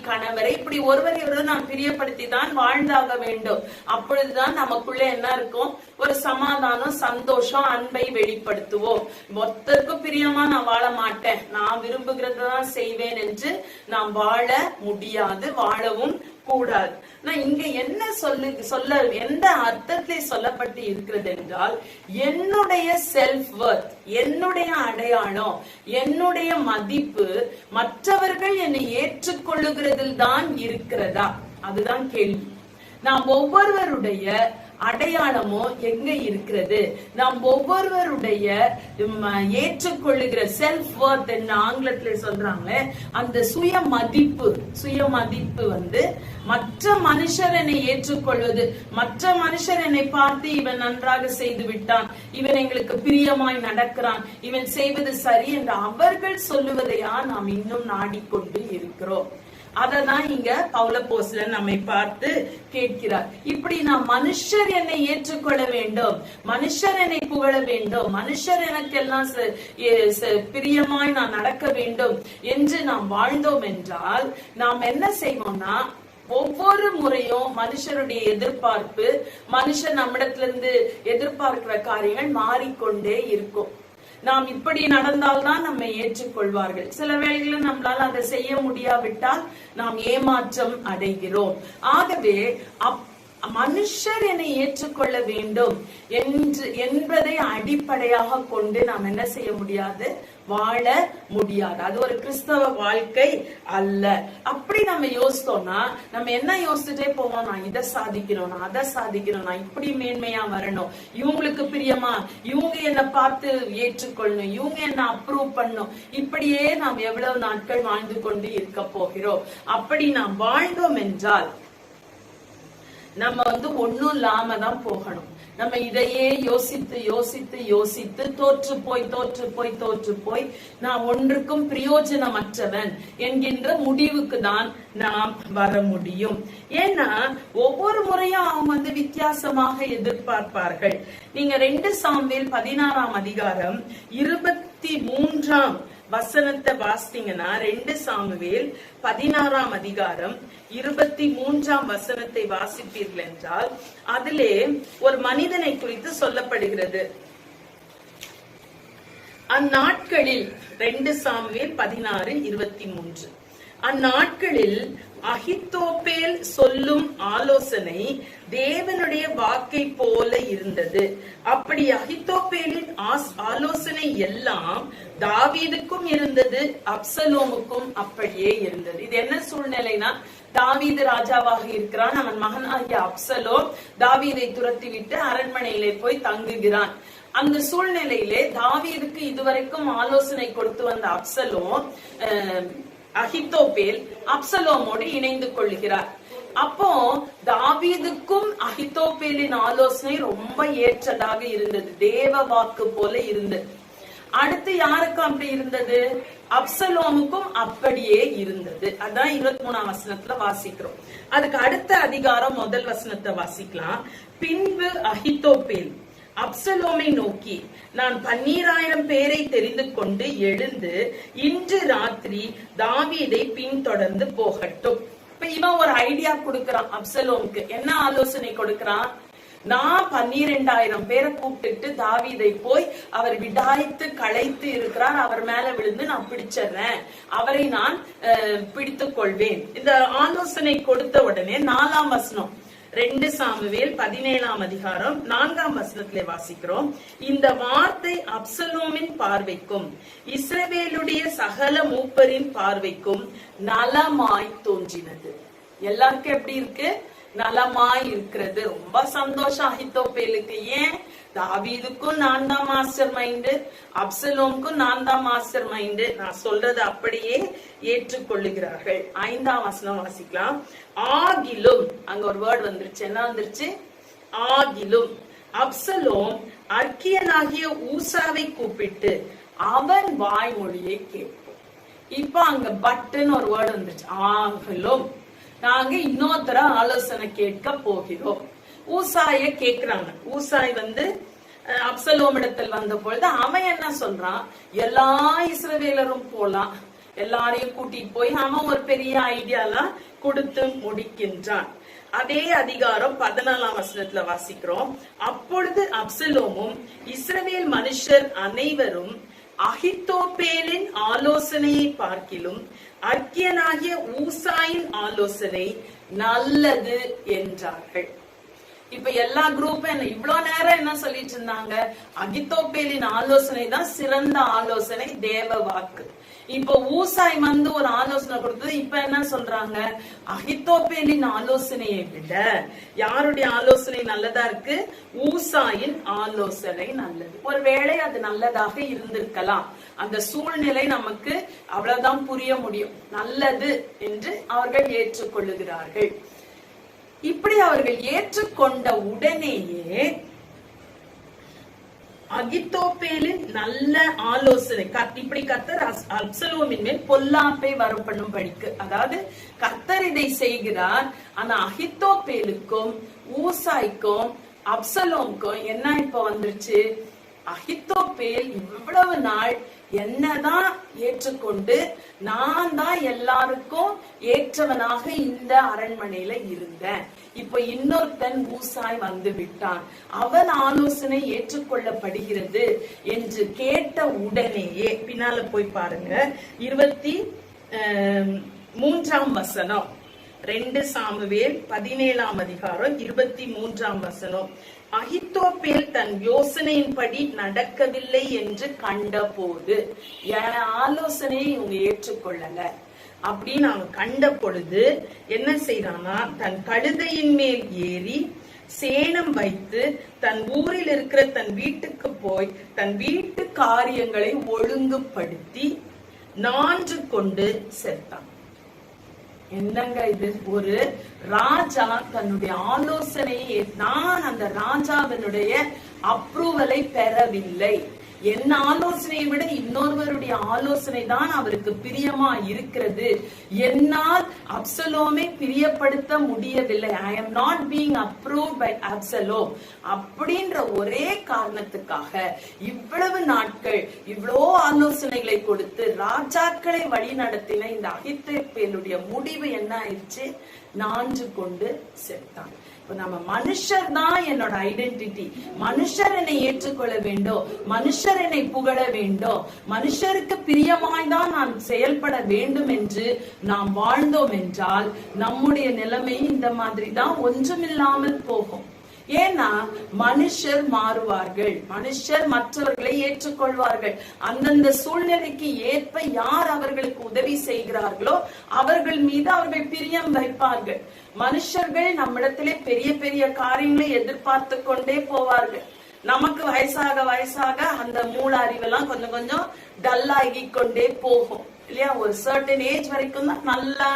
கணவரை, இப்படி ஒருவரை நாம் பிரியப்படுத்தி தான் வாழ்ந்தாக வேண்டும். அப்பொழுதுதான் நமக்குள்ள என்ன இருக்கும்? ஒரு சமாதானம், சந்தோஷம், அன்பை வெளிப்படுத்துவோம். மொத்தருக்கும் பிரியமா நான் வாழ மாட்டேன், நான் விரும்புகிறதான் செய்வேன் என்று நாம் வாழ முடியாது, வாழவும் கூடாது. நான் இங்க என்ன சொல்ல எந்த அர்த்தத்திலே சொல்லப்பட்டு இருக்கிறது என்றால், என்னுடைய செல்ஃப் வர்த், என்னுடைய அடையாளம், என்னுடைய மதிப்பு மற்றவர்கள் என்னை ஏற்றுக்கொள்ளுகிறதில் தான் இருக்கிறதா? அதுதான் கேள்வி. நாம் ஒவ்வொருவருடைய அடையாளமோ எங்க இருக்கிறது? நாம் ஒவ்வொருவருடைய ஏற்றுக்கொள்ளுகிற செல்ஃப் வர்த் என்ன ஆங்கிலத்துல சொல்றாங்க, அந்த சுய மதிப்பு வந்து மற்ற மனுஷர் என்னை ஏற்றுக்கொள்வது, மற்ற மனுஷர் என்னை பார்த்து இவன் நன்றாக செய்து விட்டான், இவன் எங்களுக்கு பிரியமாய் நடக்கிறான், இவன் செய்வது சரி என்று அவர்கள் சொல்லுவதையா நாம் இன்னும் நாடிக்கொண்டு இருக்கிறோம். அததான் இங்க பவுலப்போஸ்தலன் நம்மை பார்த்து கேட்கிறார். இப்படி நான் மனுஷர் என்னை ஏற்றுக்கொள்ள வேண்டும், மனுஷர் என்னை புகழ வேண்டும், மனுஷர் எனக்கு எல்லாம் பிரியமாய் நான் நடக்க வேண்டும் என்று நாம் வாழ்ந்தோம் என்றால் நாம் என்ன செய்வோம்னா, ஒவ்வொரு முறையும் மனுஷருடைய எதிர்பார்ப்பு, மனுஷன் நம்மிடத்திலிருந்து எதிர்பார்க்கிற காரியங்கள் மாறிக்கொண்டே இருக்கும். நாம் இப்படி நடந்தால்தான் நம்மை ஏற்றுக்கொள்வார்கள். சில வேளைகளில் நம்மளால அதை செய்ய முடியாவிட்டால் நாம் ஏமாற்றம் அடைகிறோம். ஆகவே மனுஷர் என்னை ஏற்றுக்கொள்ள வேண்டும் என்பதை அடிப்படையாக கொண்டு நாம் என்ன செய்ய முடியாது? வாழ முடியாது. அது ஒரு கிறிஸ்தவ வாழ்க்கை அல்ல. அப்படி நம்ம யோசித்தோம்னா நம்ம என்ன யோசிச்சுட்டே போவோம்? நான் இதை சாதிக்கணும், நான் அதை சாதிக்கணும், நான் இப்படி மேன்மையா வரணும், இவங்களுக்கு பிரியமா, இவங்க என்ன பார்த்து ஏற்றுக்கொள்ளணும், இவங்க என்ன அப்ரூவ் பண்ணணும். இப்படியே நாம் எவ்வளவு நாட்கள் வாழ்ந்து கொண்டு இருக்க போகிறோம்? அப்படி நாம் வாழ்ந்தோம் என்றால் நம்ம ஒன்னும் இல்லாம தான் போகணும். நம்ம இதையே யோசித்து யோசித்து யோசித்து தோற்று போய் நான் ஒன்றுக்கும் பிரயோஜனமற்றவன் என்கின்ற முடிவுக்கு தான் நாம் வர முடியும். ஏன்னா ஒவ்வொரு முறையும் அவங்க வித்தியாசமாக எதிர்பார்ப்பார்கள். நீங்க 2 சாமுவேல் 16ஆம் அதிகாரம் 23ஆம் வசனத்தை வாசித்தீங்கன்னா, 2 சாமுவேல் 16ஆம் அதிகாரம் 23ஆம் வசனத்தை வாசிப்பீர்கள் என்றால் அதிலே ஒரு மனிதனை குறித்து சொல்லப்படுகிறது. அந்நாட்களில் 2 சாமுவேல் 16:23 அந்நாட்களில் அகித்தோப்பேல் சொல்லும் ஆலோசனை தேவனுடைய வாக்கை போல இருந்தது. அப்படி அகித்தோப்பேலின் ஆலோசனை எல்லாம் தாவீதுக்கும் இருந்தது, அப்சலோமுக்கும் அப்படியே இருந்தது. இது என்ன சூழ்நிலைனா, தாவீது ராஜாவாக இருக்கிறான், அவன் மகனாகிய அப்சலோம் தாவீதை துரத்திவிட்டு அரண்மனையிலே போய் தங்குகிறான். அந்த சூழ்நிலையிலே தாவீதுக்கு இதுவரைக்கும் ஆலோசனை கொடுத்து வந்த அப்சலோம் அகித்தோப்பேல் அப்சலோமோடு இணைந்து கொள்கிறார். அப்போ தாவீதுக்கும் அகித்தோப்பேலின் ஆலோசனை ரொம்ப ஏற்றதாக இருந்தது, தேவ வாக்கு போல இருந்தது. அடுத்து யாருக்கும் அப்படி இருந்தது? அப்சலோமுக்கும் அப்படியே இருந்தது. அதான் 23ஆம் வசனத்துல வாசிக்கிறோம். அதுக்கு அடுத்த அதிகாரம் 1 வசனத்தை வாசிக்கலாம். பின்பு அகித்தோப்பேல் அப்சலோமை நோக்கி, நான் 12000 பேரை தெரிந்து கொண்டு எழுந்து இன்று ராத்திரி தாவீதை பின்தொடர்ந்து போகட்டும். இப்ப இவன் ஒரு ஐடியா கொடுக்கிறான் அப்சலோமுக்கு. என்ன ஆலோசனை கொடுக்கிறான்? நான் 12,000 பேரை கூப்பிட்டு தாவீதை போய் அவர் விடாய்த்து களைத்து இருக்கிறார், அவர் மேல விழுந்து நான் பிடிச்சிடுறேன், அவரை நான் பிடித்துக் கொள்வேன். இந்த ஆலோசனை கொடுத்த உடனே 4ஆம் வசனம் 2 சாமுவேல் 17ஆம் அதிகாரம் 4ஆம் வசனத்திலே வாசிக்கிறோம். இந்த வார்த்தை அப்சலோமின் பார்வைக்கும் இஸ்ரவேலுடைய சகல மூப்பரின் பார்வைக்கும் நலமாய் தோன்றினது. எல்லாருக்கும் எப்படி இருக்கு? நலமாய் இருக்கிறது. ரொம்ப சந்தோஷம் அகித்தோப்பேலுக்கு. ஏன்? தாவீதுக்கும் நான் தான் மாஸ்டர் மைண்டு, அப்சலோமுக்கும் நான் தான் மாஸ்டர் மைண்டு. நான் சொல்றது அப்படியே ஏற்றுக்கொள்ளுகிறார்கள். 5ஆம் வசனம் வாசிக்கலாம். ஆகிலும், அங்க ஒரு வேர்டு வந்துருச்சு. என்ன வந்துருச்சு? ஆகிலும் அப்சலோம் அர்க்கியனாகிய ஊசாவை கூப்பிட்டு அவன் வாய்மொழியை கேட்போம். இப்ப அங்க பட்டுன்னு ஒரு வேர்டு வந்துருச்சு. ஆகிலும் நாங்க இன்னொருத்தர ஆலோசனை கேட்க போகிறோம். ஊசாய கேக்குறாங்க. ஊசாய் அப்சலோம் இடத்தில் வந்த பொழுது அவன் என்ன சொல்றான்? எல்லா இஸ்ரவேலரும் போலாம், எல்லாரையும் கூட்டிட்டு போய் அவன் ஒரு பெரிய ஐடியாலாம் கொடுத்து முடிக்கின்றான். அதே அதிகாரம் 14ஆம் வசனத்துல வாசிக்கிறோம். அப்பொழுது அப்சலோமும் இஸ்ரவேல் மனுஷர் அனைவரும் அகித்தோப்பேலின் ஆலோசனையை பார்க்கிலும் அர்க்கியனாகிய ஊசாயின் ஆலோசனை நல்லது என்றார்கள். இப்ப எல்லா குரூப்பும் இவ்வளவு நேரம் என்ன சொல்லிட்டு இருந்தாங்க? அகித்தோப்பேலின் ஆலோசனை தான் சிறந்த ஆலோசனை, தேவ வாக்கு. இப்ப ஊசாய் ஒரு ஆலோசனை கொடுத்தது. இப்ப என்ன சொல்றாங்க? அகித்தோப்பேலின் ஆலோசனையை விட யாருடைய ஆலோசனை நல்லதா இருக்கு? ஊசாயின் ஆலோசனை நல்லது. ஒருவேளை அது நல்லதாக இருந்திருக்கலாம். அந்த சூழ்நிலை நமக்கு அவ்வளவுதான் புரிய முடியும். நல்லது என்று அவர்கள் ஏற்றுக்கொள்ளுகிறார்கள். இப்படி அவர்கள் ஏற்றுக்கொண்ட உடனேயே அகித்தோப்பேலின் நல்ல ஆலோசனை, இப்படி கர்த்தர் அப்சலோமின் மேல் பொல்லாப்பை வரப்பண்ணும் படிக்கு, அதாவது கர்த்தர் இதை செய்கிறார். ஆனா அகித்தோப்பேலுக்கும் ஊசாய்க்கும் அப்சலோமுக்கும் என்ன இப்ப வந்துருச்சு? அகித்தோப்பேல் இவ்வளவு நாள் என்னதான் ஏற்றுக்கொண்டு நான் தான் எல்லாருக்கும் ஏற்றவனாக இந்த அரண்மனையில இருந்தேன், இப்ப இன்னொருத்தன் ஊசாய் வந்து விட்டான், அவன் ஆலோசனை ஏற்றுக்கொள்ளப்படுகிறது என்று கேட்ட உடனேயே பின்னால போய் பாருங்க 23ஆம் வசனம், 2 சாமுவேல் 17ஆம் அதிகாரம் 23ஆம் வசனம். அகித்தோப்பேல் தன் யோசனையின்படி நடக்கவில்லை என்று கண்ட போது, என் ஆலோசனையை இவங்க ஏற்றுக்கொள்ளல அப்படின்னு அவன் கண்ட பொழுது என்ன செய்யறானா? தன் கழுதையின் மேல் ஏறி சேணம் வைத்து தன் ஊரில் இருக்கிற தன் வீட்டுக்கு போய் தன் வீட்டு காரியங்களை ஒழுங்குபடுத்தி நான்று கொண்டு செத்தான். என்னங்க இது? ஒரு ராஜா தன்னுடைய ஆலோசனையை, நான் அந்த ராஜாவினுடைய அப்ரூவலை பெறவில்லை, என் ஆலோசனையை விட இன்னொருவருடைய ஆலோசனை தான் அவருக்கு பிரியமா இருக்கிறது, என்னால் அப்சலோமை பிரியப்படுத்த முடியவில்லை, I am not being approved by Absalom அப்படின்ற ஒரே காரணத்துக்காக இவ்வளவு நாட்கள் இவ்வளோ ஆலோசனைகளை கொடுத்து ராஜாக்களை வழி நடத்தின இந்த அகித்தோப்பேலுடைய முடிவு என்ன ஆயிடுச்சு? நாஞ்சு கொண்டு செத்தான். நம்ம மனுஷர் தான் என்னோட ஐடென்டிட்டி, மனுஷர் என்னை ஏற்றுக்கொள்ள வேண்டும், மனுஷர் என்னை புகழ வேண்டும், மனுஷருக்கு பிரியமாய் தான் நான் செயல்பட வேண்டும் என்று நாம் வாழ்ந்தோம் என்றால் நம்முடைய நிலைமை இந்த மாதிரி தான் ஒன்றுமில்லாமல் போகும். ஏன்னா மனுஷர் மாறுவார்கள், மனுஷர் மற்றவர்களை ஏற்றுக்கொள்வார்கள், அந்தந்த சூழ்நிலைக்கு ஏற்ப யார் அவர்களுக்கு உதவி செய்கிறார்களோ அவர்கள் மீது அவர்கள் பிரியம் வைப்பார்கள். மனுஷர்கள் நம்மிடத்திலே பெரிய பெரிய காரியங்களை எதிர்பார்த்து கொண்டே போவார்கள். நமக்கு வயசாக வயசாக அந்த மூல அறிவெல்லாம் கொஞ்சம் கொஞ்சம் டல் ஆகி கொண்டே போகும் இல்லையா? ஒரு சர்டன் ஏஜ் வரைக்கும் தான் நல்லா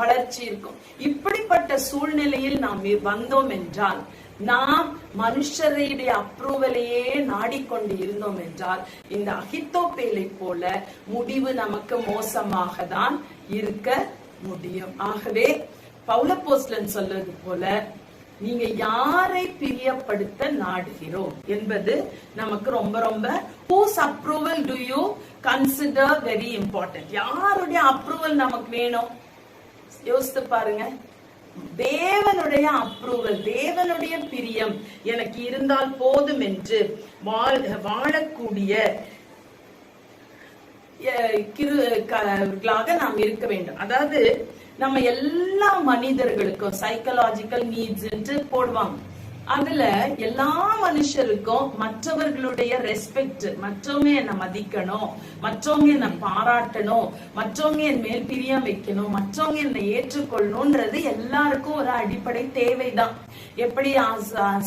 வளர்ச்சி இருக்கும். இப்படிப்பட்ட சூழ்நிலையில் நாம் வந்தோம் என்றால், நாம் மனுஷருடைய அப்ரூவலையே நாடிக்கொண்டு இருந்தோம் என்றால் இந்த அகித்தோப்பேலை போல முடிவு நமக்கு மோசமாக தான் இருக்க முடியும். ஆகவே பவுலப்போஸ்தலன் சொல்வது போல நீங்க யாரை பிரியப்படுத்த நாடுகிறோம் என்பது நமக்கு ரொம்ப ரொம்ப whose approval do you consider very important? யாருடைய அப்ரூவல் நமக்கு வேணும்? யோசித்து பாருங்க. தேவனுடைய அப்ரூவல், தேவனுடைய பிரியம் எனக்கு இருந்தால் போதும் என்று வாழக்கூடிய நாம் இருக்க வேண்டும். அதாவது நம்ம எல்லா மனிதர்களுக்கும் சைக்கலாஜிக்கல் நீட்ஸ் போடுவாங்க. அதுல எல்லா மனுஷருக்கும் மற்றவர்களுடைய ரெஸ்பெக்ட், மற்றவங்க என்ன மதிக்கணும், மற்றவங்க என்ன பாராட்டணும், மற்றவங்க என் மேல் பிரியம் வைக்கணும், மற்றவங்க என்னை ஏற்றுக்கொள்ளணும்ன்றது எல்லாருக்கும் ஒரு அடிப்படை தேவைதான். எப்படி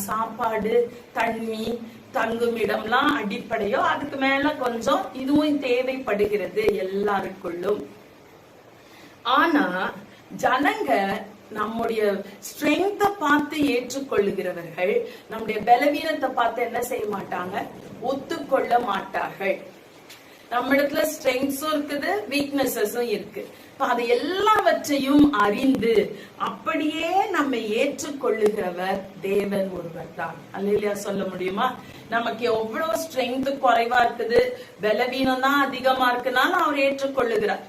சாப்பாடு, தண்ணி, தங்குமிடம்லாம் அடிப்படையோ அதுக்கு மேல கொஞ்சம் இதுவும் தேவைப்படுகிறது எல்லாருக்குள்ளும். ஆனா ஜனங்க நம்முடைய ஸ்ட்ரென்த்தை பார்த்து ஏற்றுக்கொள்ளுகிறவர்கள் நம்முடைய பலவீனத்தை பார்த்து என்ன செய்ய மாட்டாங்க, ஒத்துக்கொள்ள மாட்டார்கள். நம்ம இடத்துல ஸ்ட்ரென்த்ஸும் இருக்குது, வீக்னஸஸும் இருக்கு. அது எல்லாவற்றையும் அறிந்து அப்படியே நம்ம ஏற்றுக்கொள்ளுகிறவர் தேவன் ஒருவர் தான். அல்லேலூயா சொல்ல முடியுமா? நமக்கு எவ்வளவு ஸ்ட்ரென்த் குறைவா இருக்குது, பலவீனம் தான் அதிகமா இருக்குனாலும் அவர் ஏற்றுக்கொள்ளுகிறார்.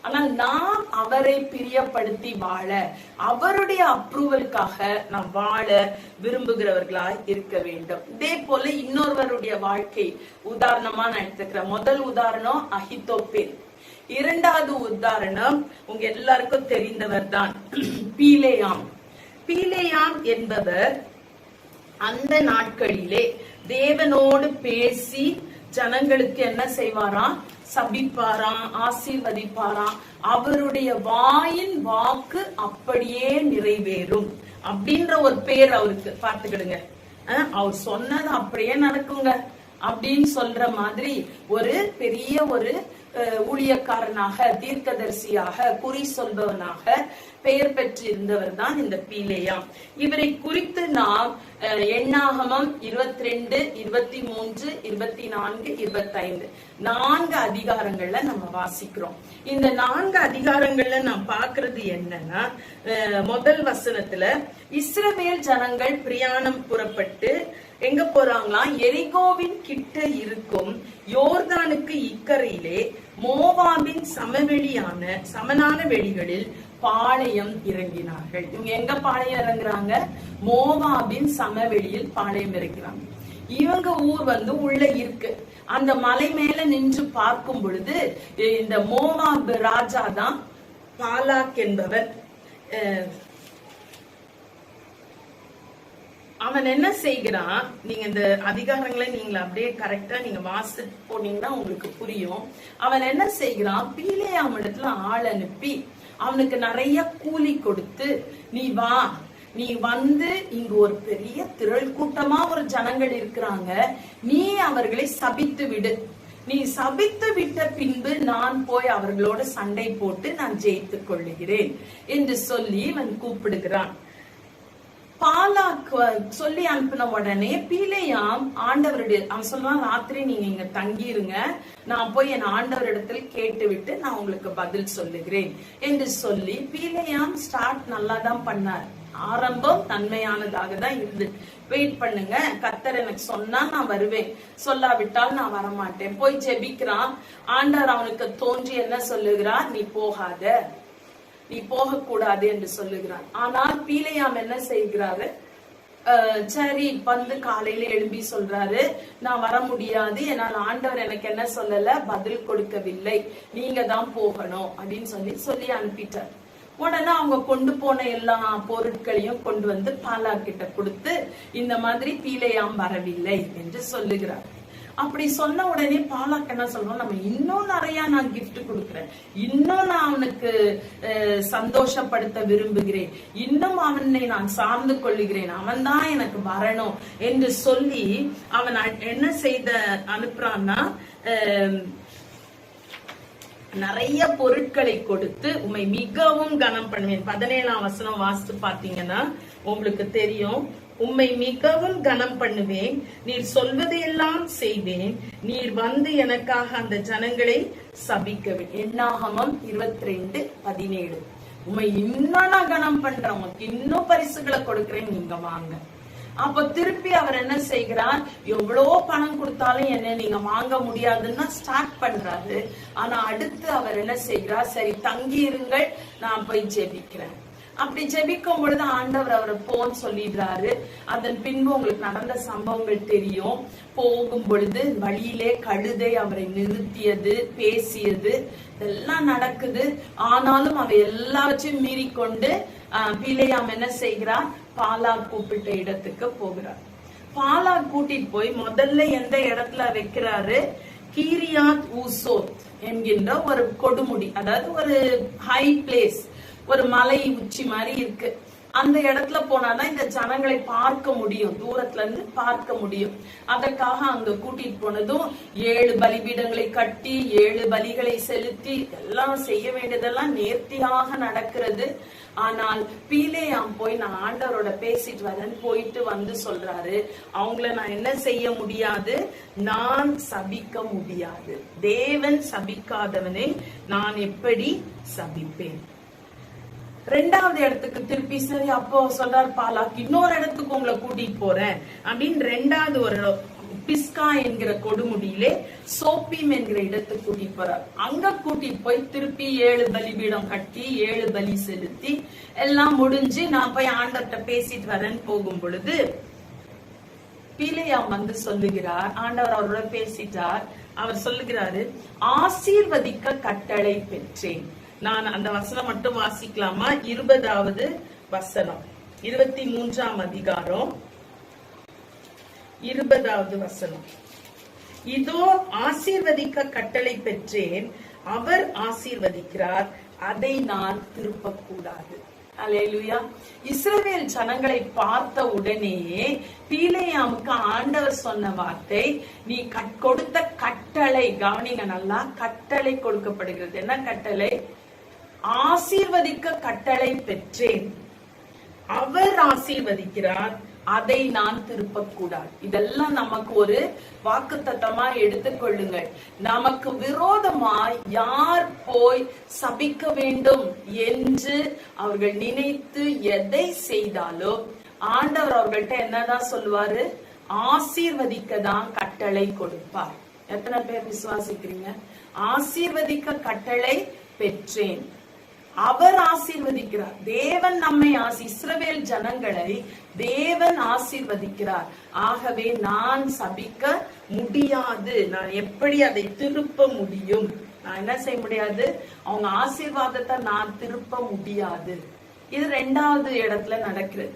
ஆனால் நாம் அவரை பிரியப்படுத்தி வாழ, அவருடைய அப்ரூவலுக்காக நாம் வாழ விரும்புகிறவர்களாய் இருக்க வேண்டும். இதே போல இன்னொருவருடைய வாழ்க்கை உதாரணமா நான் எடுத்துக்கிறேன். முதல் உதாரணம் அகித்தோப்பேல். இரண்டாவது உதாரணம் உங்க எல்லாருக்கும் தெரிந்தவர் தான் பீலேயாம். பீலேயாம் என்பவர் அந்த நாட்களிலே தேவனோடு பேசி ஜனங்களுக்கு என்ன செய்வாராம், சபிப்பாராம், ஆசீர்வதிப்பாராம். அவருடைய வாயின் வாக்கு அப்படியே நிறைவேறும் அப்படின்ற ஒரு பேர் அவருக்கு. பார்த்துக்கிடுங்க, அவர் சொன்னது அப்படியே நடக்குங்க அப்படின்னு சொல்ற மாதிரி ஒரு பெரிய ஒரு ஊழியக்காரனாக, தீர்க்கதரிசியாக, குறி சொல்பவனாக பெயர் பெற்றிருந்தவர் தான் இந்த பீலேயாம். இவரை குறித்து நாம் எண்ணாகமம் 22, 23, 24, 25 4 அதிகாரங்கள்ல நம்ம வாசிக்கிறோம். இந்த 4 அதிகாரங்கள்ல நாம் பாக்குறது என்னன்னா, முதல் வசனத்துல இஸ்ரவேல் ஜனங்கள் பிரயாணம் புறப்பட்டு எங்க போறாங்களாம், எரிகோவின் கிட்ட இருக்கும் யோர்தானுக்கு இக்கரையிலே மோவாபின் சமனான வெளிகளில் பாளையம் இறங்கினார்கள். இவங்க எங்க பாளையம் இறங்குறாங்க, மோவாபின் சமவெளியில் பாளையம் இறங்குறாங்க. இவங்க ஊர் உள்ள இருக்கு. அந்த மலை மேல நின்று பார்க்கும் பொழுது இந்த மோவாப் ராஜா தான் பாலாக் என்பவர். அவன் என்ன செய்கிறான், நீங்க இந்த அதிகாரங்களை நீங்க அப்படியே கரெக்டா நீங்க வாசி போனீங்கன்னா உங்களுக்கு புரியும். அவன் என்ன செய்கிறான், பீலேயாம் இடத்துல ஆள் அனுப்பி அவனுக்கு நிறைய கூலி கொடுத்து, நீ வா, நீ வந்து இங்கு ஒரு பெரிய திரள் கூட்டமா ஒரு ஜனங்கள் இருக்கிறாங்க, நீ அவர்களை சபித்து விடு, நீ சபித்து விட்ட பின்பு நான் போய் அவர்களோட சண்டை போட்டு நான் ஜெயித்துக் கொள்ளுகிறேன் என்று சொல்லி அவன் கூப்பிடுகிறான். பாலாக் சொல்லி அனுப்பின உடனே பீலேயாம் ஆண்டவருடைய, அவன் சொல்றான், ராத்திரி நீங்க இங்க தங்கிருங்க, நான் போய் என் ஆண்டவரிடத்தில் கேட்டு விட்டு நான் உங்களுக்கு பதில் சொல்லுகிறேன் என்று சொல்லி பீலேயாம் ஸ்டார்ட் நல்லா தான் பண்ணார். ஆரம்பம் நன்மையானதாக தான் இருந்து, வெயிட் பண்ணுங்க, கர்த்தர் எனக்கு சொன்னா நான் வருவேன், சொல்லாவிட்டால் நான் வரமாட்டேன். போய் ஜெபிக்கிறான். ஆண்டவர் அவனுக்கு தோன்றி என்ன சொல்லுகிறார், நீ போகாத, நீ போக கூடாது என்று சொல்லுகிறார். ஆனால் பீலேயாம் என்ன செய்கிறாரு, சரி வந்து காலையில எழுப்பி சொல்றாரு, நான் வர முடியாது, என்னால் ஆண்டவர் எனக்கு என்ன சொல்லல, பதில் கொடுக்கவில்லை, நீங்க தான் போகணும் அப்படின்னு சொல்லி அனுப்பிட்டார். உடனே அவங்க கொண்டு போன எல்லா பொருட்களையும் கொண்டு வந்து பாலாக் கிட்ட கொடுத்து, இந்த மாதிரி பீலேயாம் வரவில்லை என்று சொல்லுகிறார். அப்படி சொன்ன உடனே பாலாக் என்ன சொல்றோம், நம்ம இன்னும் நிறைய நான் கிஃப்ட் கொடுக்கிறேன், இன்னும் நான் அவனுக்கு சந்தோஷப்படுத்த விரும்புகிறேன், இன்னும் அவனை நான் சார்ந்து கொள்ளுகிறேன், அவன் தான் எனக்கு வரணும் என்று சொல்லி அவன் என்ன செய்த அனுப்புறான்னா, நிறைய பொருட்களை கொடுத்து உம்மை மிகவும் கனம் பண்ணுவேன். 17ஆம் வசனம் வாசித்து பாத்தீங்கன்னா உங்களுக்கு தெரியும். உம்மை மிகவும் கனம் பண்ணுவேன், நீர் சொல்வதையெல்லாம் செய்வேன், நீர் வந்து எனக்காக அந்த ஜனங்களை சபிக்கவேன். எண்ணாகமம் 22:17. உம்மை இன்னும் நான் கனம் பண்றேன், உனக்கு இன்னும் பரிசுகளை கொடுக்கிறேன், நீங்க வாங்க. அப்ப திருப்பி அவர் என்ன செய்கிறார், எவ்வளவு பணம் கொடுத்தாலும் என்ன நீங்க வாங்க முடியாதுன்னா ஸ்டார்ட் பண்றாரு. ஆனா அடுத்து அவர் என்ன செய்கிறார், சரி தங்கி இருங்கள், நான் போய் ஜெபிக்கிறேன். அப்படி ஜெபிக்கும் பொழுது ஆண்டவர் அவரை போன்னு சொல்லிடுறாரு. அதன் பின்பு உங்களுக்கு நடந்த சம்பவங்கள் தெரியும். போகும் பொழுது வழியிலே கழுதை அவரை நிறுத்தியது, பேசியது, இதெல்லாம் நடக்குது. ஆனாலும் அவை எல்லாவற்றையும் மீறிக்கொண்டு பிலேயாம் என்ன செய்கிறார்? பாலாக் கூப்பிட்ட இடத்துக்கு போகிறார். பாலாக் கூட்டிட்டு போய் முதல்ல எந்த இடத்துல வைக்கிறாரு? கீரியாத் ஊசோத் என்கின்ற ஒரு கொடுமுடி, அதாவது ஒரு ஹை பிளேஸ், ஒரு மலை உச்சி மாதிரி இருக்கு. அந்த இடத்துல போனாதான் இந்த ஜனங்களை பார்க்க முடியும், தூரத்துல இருந்து பார்க்க முடியும். அதற்காக அங்க கூட்டிட்டு போனதும் 7 பலிபீடங்களை கட்டி 7 பலிகளை செலுத்தி எல்லாம் செய்ய வேண்டியதெல்லாம் நேர்த்தியாக நடக்கிறது. ஆனால் பிலேயாம் போய் நான் ஆண்டவரோட பேசிட்டு வரேன்னு போயிட்டு வந்து சொல்றாரு, அவங்கள நான் என்ன செய்ய முடியாது, நான் சபிக்க முடியாது. தேவன் சபிக்காதவனை நான் எப்படி சபிப்பேன்? 2வது இடத்துக்கு திருப்பி சரி அப்போ சொல்றாரு பாலாக், இன்னொரு இடத்துக்கு உங்களை கூட்டிட்டு போறேன் அப்படின்னு 2வது ஒரு பிஸ்கா என்கிற கொடுமுடியிலே சோப்பீம் என்கிற இடத்துக்கு கூட்டிட்டு போறார். அங்க கூட்டிட்டு போய் திருப்பி 7 பலிபீடம் கட்டி 7 பலி செலுத்தி எல்லாம் முடிஞ்சு நான் போய் ஆண்டவர்கிட்ட பேசிட்டு வரேன்னு போகும் பொழுது பிலேயாம் வந்து சொல்லுகிறார், ஆண்டவர் அவரோட பேசிட்டார். அவர் சொல்லுகிறாரு, ஆசீர்வதிக்க கட்டளை பெற்றேன். நான் அந்த வசனம் மட்டும் வாசிக்கலாமா? 20வது வசனம், 23ஆம் அதிகாரம் 20வது வசனம். இதோ ஆசீர்வதிக்க கட்டளை பெற்றேன், அவர் ஆசீர்வதிக்கிறார், அதை நான் திருப்பக்கூடாது. அல்லேலூயா. இஸ்ரவேல் ஜனங்களை பார்த்த உடனேயே பிலேயாமுக்கு ஆண்டவர் சொன்ன வார்த்தை, நீ கொடுத்த கட்டளை, கவனிங்க நல்லா, கட்டளை கொடுக்கப்படுகிறது. என்ன கட்டளை? ஆசீர்வதிக்க கட்டளை பெற்றேன், அவர் ஆசீர்வதிக்கிறார், அதை நான் திருப்பக்கூடாது. இதெல்லாம் நமக்கு ஒரு வாக்குத்தத்தமா எடுத்துக்கொள்ளுங்கள். நமக்கு விரோதமாய் யார் போய் சபிக்க வேண்டும் என்று அவர்கள் நினைத்து எதை செய்தாலோ ஆண்டவர் அவர்கள்ட்ட என்னதான் சொல்லுவாரு? ஆசீர்வதிக்க தான் கட்டளை கொடுப்பார். எத்தனை பேர் விசுவாசிக்கிறீங்க? ஆசீர்வதிக்க கட்டளை பெற்றேன், அவர் ஆசீர்வதிக்கிறார். தேவன் நம்மை இஸ்ரவேல் ஜனங்களை தேவன் ஆசீர்வதிக்கிறார். ஆகவே நான் சபிக்க முடியாது. நான் எப்படி அதை திருப்ப முடியும்? நான் என்ன செய்ய முடியாது? அவங்க ஆசீர்வாதத்தை நான் திருப்ப முடியாது. இது 2வது இடத்துல நடக்கிறது.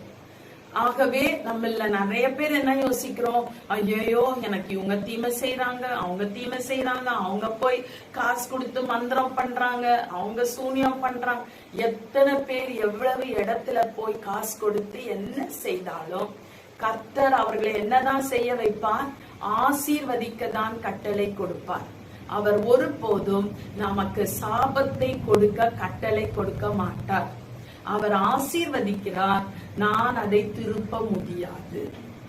ஆகவே நம்மள நிறைய பேர் என்ன யோசிக்கிறோம்? ஐயோ, எனக்கு இவங்க தீமை செய்யறாங்க, அவங்க தீமை செய்யறாங்க, அவங்க போய் காசு கொடுத்து மந்திரம் பண்றாங்க, அவங்க சூனியம் பண்றாங்க. எத்தனை பேர் எவ்வளவு இடத்துல போய் காசு கொடுத்து என்ன செய்தாலும் கர்த்தர் அவர்களை என்னதான் செய்ய வைப்பார்? ஆசீர்வதிக்க தான் கட்டளை கொடுப்பார். அவர் ஒருபோதும் நமக்கு சாபத்தை கொடுக்க கட்டளை கொடுக்க மாட்டார். அவர் ஆசீர்வதிக்கிறார், நான் அதை திருப்ப முடியாது.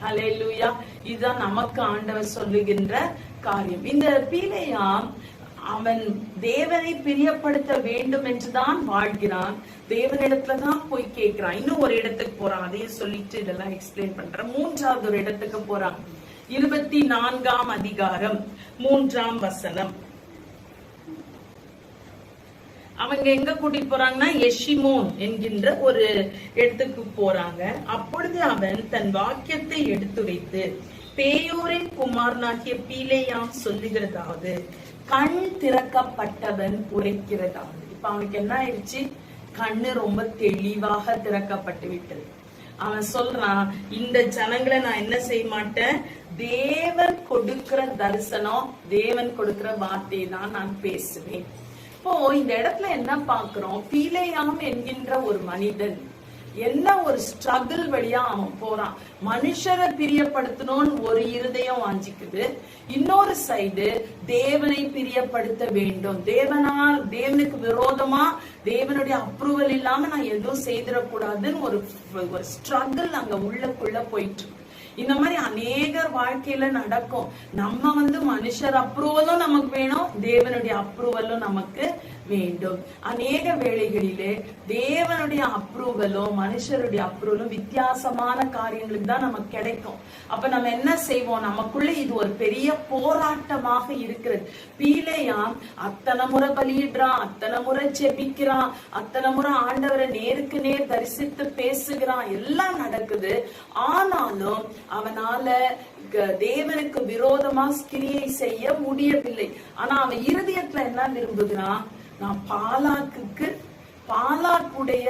ஹல்லேலூயா. இதுதான் நமக்கு ஆண்டவர் சொல்லுகின்ற காரியம். இந்த பிலேயாம் அவன் தேவனை பிரியப்படுத்த வேண்டும் என்றுதான் வாழ்கிறான், தேவனிடத்துலதான் போய் கேட்கிறான். இன்னும் ஒரு இடத்துக்கு போறான், அதையும் சொல்லிட்டு இதெல்லாம் எக்ஸ்பிளைன் பண்றேன். 3வது ஒரு இடத்துக்கு போறான். 24ஆம் அதிகாரம் 3ஆம் வசனம். அவங்க எங்க கூட்டிட்டு போறாங்கன்னா எஷிமோன் என்கின்ற ஒரு இடத்துக்கு போறாங்க. அப்பொழுது அவன் தன் வாக்கியத்தை எடுத்து வைத்து பேயோரின் குமாரனாகிய பிலேயாம் சொல்லுகிறதாவது, கண் திறக்கப்பட்டவன் உரைக்கிறதாவது. இப்ப அவனுக்கு என்ன ஆயிடுச்சு? கண்ணு ரொம்ப தெளிவாக திறக்கப்பட்டு விட்டது. அவன் சொல்றான், இந்த ஜனங்களை நான் என்ன செய்ய மாட்டேன், தேவன் கொடுக்கிற தரிசனம், தேவன் கொடுக்கிற வார்த்தையை தான் நான் பேசுவேன். இப்போ இந்த இடத்துல என்ன பாக்குறோம்? பிலேயாம் என்கின்ற ஒரு மனிதன் என்ன ஒரு ஸ்ட்ரகிள் வழியா அவன் போறான். மனுஷரை பிரியப்படுத்தணும்னு ஒரு இருதயம் வாஞ்சிக்குது, இன்னொரு சைடு தேவனை பிரியப்படுத்த வேண்டும். தேவனுக்கு விரோதமா, தேவனுடைய அப்ரூவல் இல்லாம நான் எதுவும் செய்திடக்கூடாதுன்னு ஒரு ஸ்ட்ரகிள் அங்க உள்ளுக்குள்ள போயிட்டு. இந்த மாதிரி அநேகர் வாழ்க்கையில நடக்கும். நம்ம மனுஷர் அப்ரூவலும் நமக்கு வேணும், தேவனுடைய அப்ரூவலும் நமக்கு வேண்டும். அநேக வேளைகளிலே தேவனுடைய அப்ரூவலும் மனுஷருடைய அப்ரூவலும் வித்தியாசமான காரியங்களுக்கு தான் நமக்கு கிடைக்கும். அப்ப நம்ம என்ன செய்வோம், நமக்குள்ள இது ஒரு பெரிய போராட்டமாக இருக்கிறது. பீலேயாம் அத்தனை முறை பலியிடுறான், அத்தனை முறை ஜெபிக்கிறான், அத்தனை முறை ஆண்டவரை நேருக்கு நேர் தரிசித்து பேசுகிறான், எல்லாம் நடக்குது. ஆனாலும் அவனால தேவனுக்கு விரோதமா கிரியை செய்ய முடியவில்லை. ஆனா அவன் இருதயத்துல என்ன விரும்புகிறான், நான் பாலாக்குடைய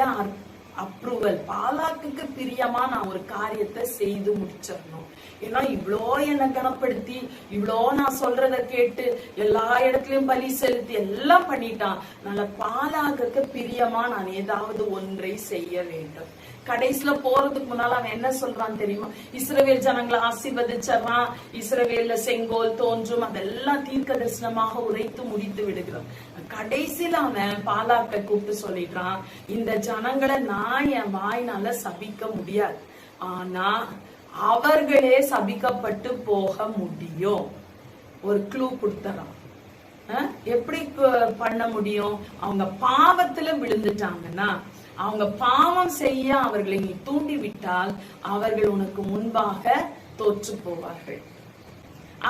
அப்ரூவல், பாலாக்குக்கு பிரியமா நான் ஒரு காரியத்தை செய்து முடிச்சிடணும். ஏன்னா இவ்வளோ என்னை கனப்படுத்தி, இவ்வளோ நான் சொல்றத கேட்டு எல்லா இடத்துலயும் பலி செலுத்தி எல்லாம் பண்ணிட்டான். அதனால பாலாக்குக்கு பிரியமா நான் ஏதாவது ஒன்றை செய்ய வேண்டும். கடைசியில போறதுக்கு முன்னால அவன் என்ன சொல்றான் தெரியுமா, இஸ்ரவேல் ஜனங்களை ஆசீர்வதிச்சான், இஸ்ரவேல்ல செங்கோல் தோன்றும், அதெல்லாம் தீர்க்க தரிசனமாக உரைத்து முடித்து விடுகிறான். கடைசியில அவன் பாலாக்கை கூப்பிட்டு சொல்லிடுறான், இந்த ஜனங்களை நான் என் வாய்னால சபிக்க முடியாது, ஆனா அவர்களே சபிக்கப்பட்டு போக முடியும். ஒரு க்ளூ கொடுத்துறான். எப்படி பண்ண முடியும், அவங்க பாவத்துல விழுந்துட்டாங்கன்னா, அவங்க பாவம் செய்ய அவர்களை நீ தூண்டி விட்டால் அவர்கள் உனக்கு முன்பாக தோற்று போவார்கள்.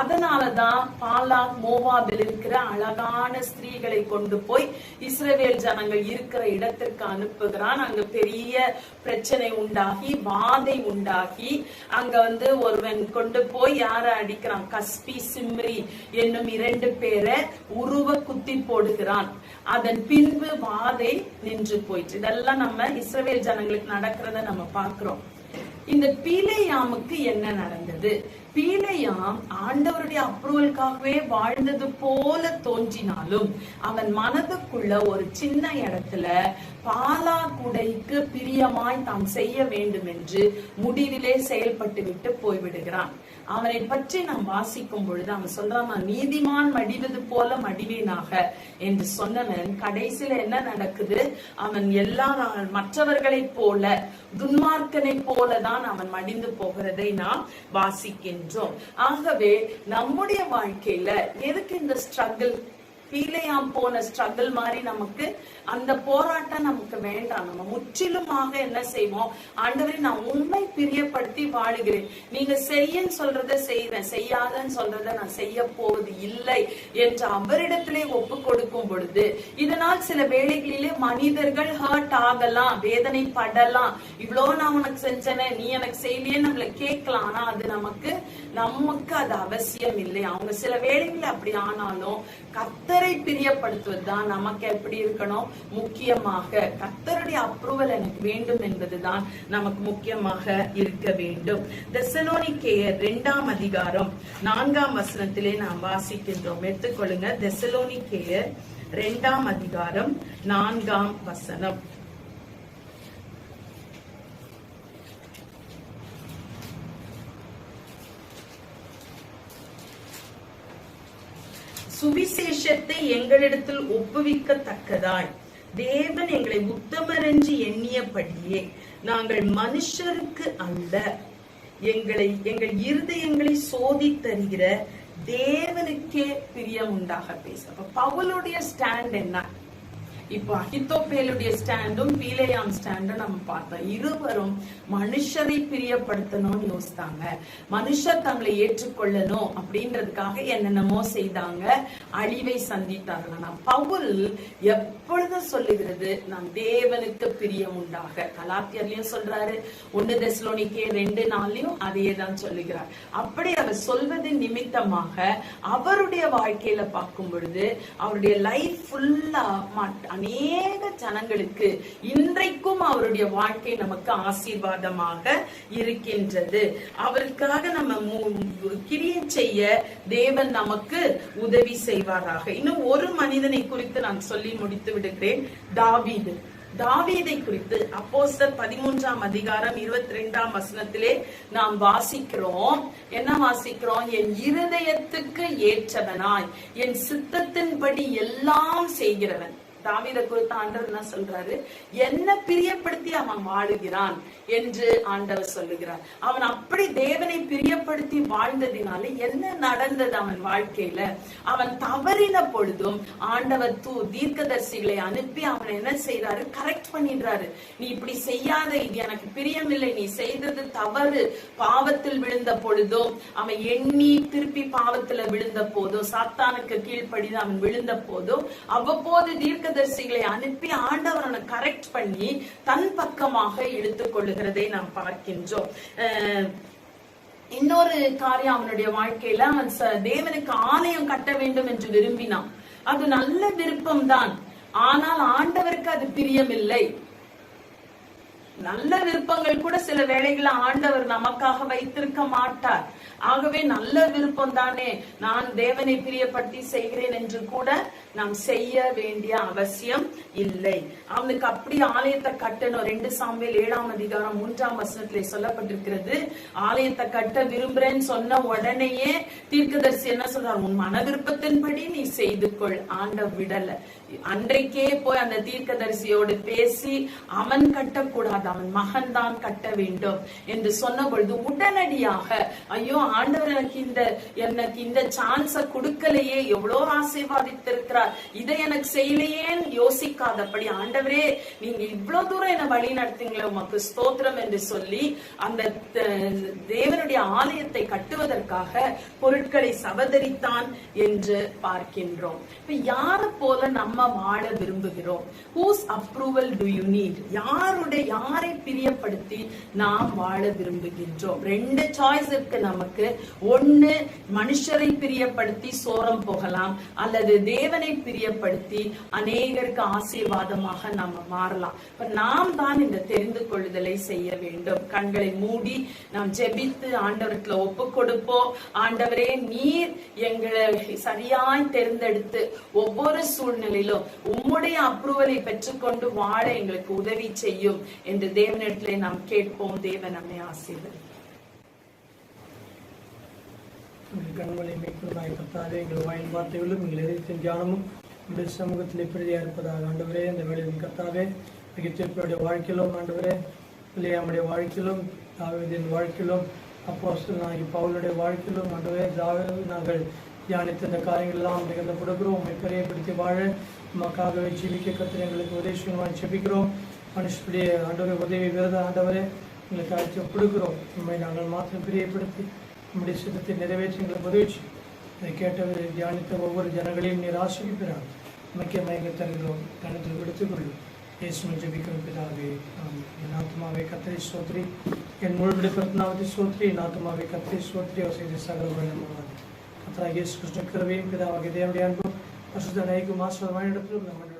அதனாலதான் பாலாக் மோவாபில் இருக்கிற அழகான ஸ்திரீகளை கொண்டு போய் இஸ்ரவேல் ஜனங்கள் இருக்கிற இடத்திற்கு அனுப்புகிறான். அங்க பெரிய பிரச்சனை உண்டாகி, வாதை உண்டாகி, அங்க ஒருவன் கொண்டு போய் யார அடிக்கிறான், கஸ்பி சிம்ரி என்னும் 2 பேரை உருவ குத்தி போடுகிறான். அதன் பின்பு வாதை நின்று போயிட்டு, இதெல்லாம் நம்ம இஸ்ரவேல் ஜனங்களுக்கு நடக்கிறத நம்ம பார்க்கிறோம். இந்த பீலேயாமுக்கு என்ன நடந்தது? பீலேயாம் ஆண்டவருடைய அப்ரூவலுக்காகவே வாழ்ந்தது போல தோன்றினாலும் அவன் மனதுக்குள்ள ஒரு சின்ன இடத்துல பாலாக்குடைக்கு பிரியமாய் தான் செய்ய வேண்டும் என்று முடிவிலே செயல்பட்டு விட்டு போய்விடுகிறான். அவனை பற்றி நாம் வாசிக்கும் பொழுது அவன் சொல்றான், நான் நீதிமான் மடிவது போல மடிவேனாக என்று சொன்னவன் கடைசியில என்ன நடக்குது, அவன் எல்லா மற்றவர்களை போல துன்மார்க்கனை போலதான் அவன் மடிந்து போகிறதை நாம் வாசிக்கின்றோம். ஆகவே நம்முடைய வாழ்க்கையில எதுக்கு இந்த ஸ்ட்ரகிள், பீலேயாம் போன ஸ்ட்ரகிள் மாதிரி நமக்கு அந்த போராட்டம் நமக்கு வேண்டாம். நம்ம முற்றிலுமாக என்ன செய்வோம், ஆண்டவரே நான் உண்மை பிரியப்படுத்தி வாழுகிறேன், நீங்க செய்யன்னு சொல்றத செய்வேன், செய்யாதன்னு சொல்றத நான் செய்ய போவது இல்லை என்று அவரிடத்திலே ஒப்பு கொடுக்கும் பொழுது, இதனால் சில வேளைகளிலே மனிதர்கள் ஹர்ட் ஆகலாம், வேதனைப்படலாம். இவ்வளோ நான் உனக்கு செஞ்சேனே, நீ எனக்கு செய்யலையே நம்மள கேட்கலாம். ஆனா அது நமக்கு அது அவசியம் இல்லை. அவங்க சில வேளைகளில் அப்படி ஆனாலும் கர்த்தரை பிரியப்படுத்துவதுதான் நமக்கு எப்படி இருக்கணும், முக்கியமாக கர்த்தருடைய அப்ரூவல் எனக்கு வேண்டும் என்பதுதான் நமக்கு முக்கியமாக இருக்க வேண்டும். தெசலோனிக்கேயர் 2ஆம் அதிகாரம் 4ஆம் வசனத்திலே நாம் வாசிக்கின்றோம். எடுத்துக்கொள்ளுங்க, தெசலோனிக்கேயர் 2ஆம் அதிகாரம் 4ஆம் வசனம். சுவிசேஷத்தை எங்களிடத்தில் ஒப்புவிக்கத்தக்கதாய் தேவன் எங்களை உத்தமரென்று எண்ணியபடியே நாங்கள் மனுஷருக்கு அல்ல, எங்கள் இருதயங்களை சோதித்தருகிற தேவனுக்கே பிரியம் உண்டாக பேச. அப்ப பவுலுடைய ஸ்டாண்ட் என்ன? இப்போ அகித்தோப்பேலுடைய ஸ்டாண்டும் பீலேயாம் ஸ்டாண்டும் நம்ம பார்த்தோம். இருவரும் மனுஷரை பிரியப்படுத்தணும்னு யோசித்தாங்க, மனுஷர் தங்களை ஏற்றுக்கொள்ளணும் அப்படின்றதுக்காக என்னென்னமோ செய்தாங்க, அழிவை சந்தித்தார்கள். ஆனா பவுல் எப்பொழுதும் சொல்லுகிறது, நான் தேவனுக்கு பிரியம் உண்டாக. கலாத்தியர்லயும் சொல்றாரு, 1 தெசலோனிக்கேயர் 2:4 அதையே தான் சொல்லுகிறார். அப்படி அவர் சொல்வது நிமித்தமாக அவருடைய வாழ்க்கையில பார்க்கும் பொழுது அவருடைய லைஃப் ஃபுல்லா அநேக ஜனங்களுக்கு இன்றைக்கும் அவருடைய வாழ்க்கை நமக்கு ஆசீர்வாதமாக இருக்கின்றது. அவருக்காக நம்ம கிரியை செய்ய தேவன் நமக்கு உதவி செய்வாராக. இன்னும் ஒரு மனிதனை குறித்து நான் சொல்லி முடித்து விடுகிறேன், தாவீது. தாவீதை குறித்து அப்போஸ்தலர் 13ஆம் அதிகாரம் 22ஆம் வசனத்திலே நாம் வாசிக்கிறோம். என்ன வாசிக்கிறோம்? என் இருதயத்துக்கு ஏற்றவனாய் என் சித்தத்தின்படி எல்லாம் செய்கிறவன். தாவீதை குறித்து ஆண்டவர் என்ன சொல்றாரு, என்ன பிரியப்படுத்தி அவன் வாழுகிறான் என்று ஆண்டவர் சொல்லுகிறார். அவன் அப்படி தேவனை பிரியப்படுத்தி வாழ்ந்ததினால என்ன நடந்தது அவன் வாழ்க்கையில? அவன் தவறின பொழுதும் ஆண்டவர் தீர்க்கதரிசிகளை அனுப்பி அவனை என்ன செய்யறாரு, கரெக்ட் பண்ணிடுறாரு. நீ இப்படி செய்யாத, இது எனக்கு பிரியமில்லை, நீ செய்தது தவறு. பாவத்தில் விழுந்த பொழுதும் அவன் எண்ணி திருப்பி பாவத்துல விழுந்த போதும், சாத்தானுக்கு கீழ்ப்படிந்து அவன் விழுந்த போதும் அவ்வப்போது தீர்க்கதரிசிகளை அனுப்பி ஆண்டவர் அவனை கரெக்ட் பண்ணி தன் பக்கமாக இழுத்துக் கொள்ளுகிறதை நாம் பார்க்கின்றோம். இன்னொரு காரியம், அவனுடைய வாழ்க்கையில அவன் தேவனுக்கு ஆலயம் கட்ட வேண்டும் என்று விரும்பினான். அது நல்ல விருப்பம் தான், ஆனால் ஆண்டவருக்கு அது பிரியமில்லை. நல்ல விருப்பங்கள் கூட சில வேளைகளை ஆண்டவர் நமக்காக வைத்திருக்க மாட்டார். ஆகவே நல்ல விருப்பம் தானே, நான் தேவனை பிரியப்படுத்தி செய்கிறேன் என்று கூட நாம் செய்ய வேண்டிய அவசியம் இல்லை. அவனுக்கு அப்படி ஆலயத்தை கட்டணும். 2 சாமுவேல் 7ஆம் அதிகாரம் 3ஆம் வசனத்திலே சொல்லப்பட்டிருக்கிறது. ஆலயத்தை கட்ட விரும்புறேன்னு சொன்ன உடனேயே தீர்க்கதரிசி என்ன சொல்றார், உன் மன விருப்பத்தின்படி நீ செய்து கொள். ஆண்டவர் விடல. அன்றைக்கே போய் அந்த தீர்க்கதரிசியோடு பேசி அவன் கட்டக்கூடாது, அவன் மகன் தான் கட்ட வேண்டும் என்று சொன்ன பொழுது உடனடியாக, ஐயோ ஆண்டவர் எனக்கு இந்த சான்ஸ கொடுக்கலையே, எவ்வளவு ஆசீர்வாதித்திருக்கிறார், இதை எனக்கு செய்யலையேன்னு யோசிக்காதபடி, ஆண்டவரே நீங்க இவ்வளவு தூரம் என்ன வழி நடத்தீங்களே, உமக்கு ஸ்தோத்திரம் என்று சொல்லி அந்த தேவனுடைய ஆலயத்தை கட்டுவதற்காக பொருட்களை சவதரித்தான் என்று பார்க்கின்றோம். இப்ப யார போல நம்ம வாழ விரும்புகிறோம்? whose approval do you need? யாரை பிரியப்படுத்தி நாம் வாழ விரும்புகின்றோம்? 2 சாய்ஸ் இருக்கு நமக்கு. ஒண்ணு, மனுஷரை பிரியப்படுத்தி சோரம் போகலாம், அல்லது தேவனை பிரியப்படுத்தி அநேகருக்கு ஆசீர்வாதமாக நாம மாறலாம். நாம் தான் இந்த தெரிந்து கொள்ளுதலை செய்ய வேண்டும். கண்களை மூடி நாம் ஜெபித்து ஆண்டவரத்துல ஒப்பு கொடுப்போம். ஆண்டவரே, நீர் எங்களை சரியாய் தேர்ந்தெடுத்து ஒவ்வொரு சூழ்நிலையிலும் உம்முடைய அப்ரூவலை பெற்றுக்கொண்டு வாழ எங்களுக்கு உதவி செய்யும் என்று தேவனிடத்திலே நாம் கேட்போம். தேவன் நம்மை ஆசீர்வதிப்பார். கண்களை மேற்கொள்ளாய் கர்த்தாவே, எங்கள் வாயின் வார்த்தைகளும் எங்கள் இதயத்தின் தியானமும் உடைய சமூகத்தில் பிரதியா இருப்பதாக ஆண்டவரே, இந்த வேளையில் கர்த்தாவே மிகச்சிறப்புடைய வாழ்க்கையிலும் ஆண்டவரே, பிள்ளையாமுடைய வாழ்க்கையிலும் தாவீதின் வாழ்க்கையிலும் அப்போஸ்தலனாகிய பவுலுடைய வாழ்க்கையிலும் ஆண்டவரே, நாங்கள் தியானித்த இந்த காரியங்கள் எல்லாம் மிகுந்த கொடுக்கிறோம். உண்மை பெரியப்படுத்தி வாழ உமக்காகவே ஜீவிக்க கர்த்தர் எங்களுக்கு உதவி செய்யுமாறு ஜெபிக்கிறோம். மனுஷனுடைய ஆண்டவரை உதவி விரத ஆண்டவரே எங்களுக்கு அழைச்சி கொடுக்கிறோம். உண்மை நாங்கள் மாத்திரம் பிரியப்படுத்தி நம்முடைய சித்தத்தை நிறைவேற்றி எங்களுக்கு உதவி செய்யும். இதை கேட்டவரை தியானித்த ஒவ்வொரு ஜனங்களையும் நீர் ஆசிரிக்கிறார். முக்கியமாக எங்கள் தருகிறோம். கணத்தில் விடுத்துக் கொள்ளும். இயேசுவின் ஜெபிக்கிறோம் பிதாவே. என் ஆத்மாவை கர்த்தரை ஸ்தோத்திரி, என் முழு விடுபடுத்தினாவதை ஸ்தோத்திரி, என் ஆத்மாவை கர்த்தரை ஸ்தோத்திரி, அவர் செய்த சகல வல்லமையுள்ளவர் கர்த்தராகிய இயேசு கிறிஸ்துவின் கிருபையும் பிதாவாகிய தேவனுடைய அன்பும் பரிசுத்த நேயமும் ஆசீர்வாதமும் நம்முடைய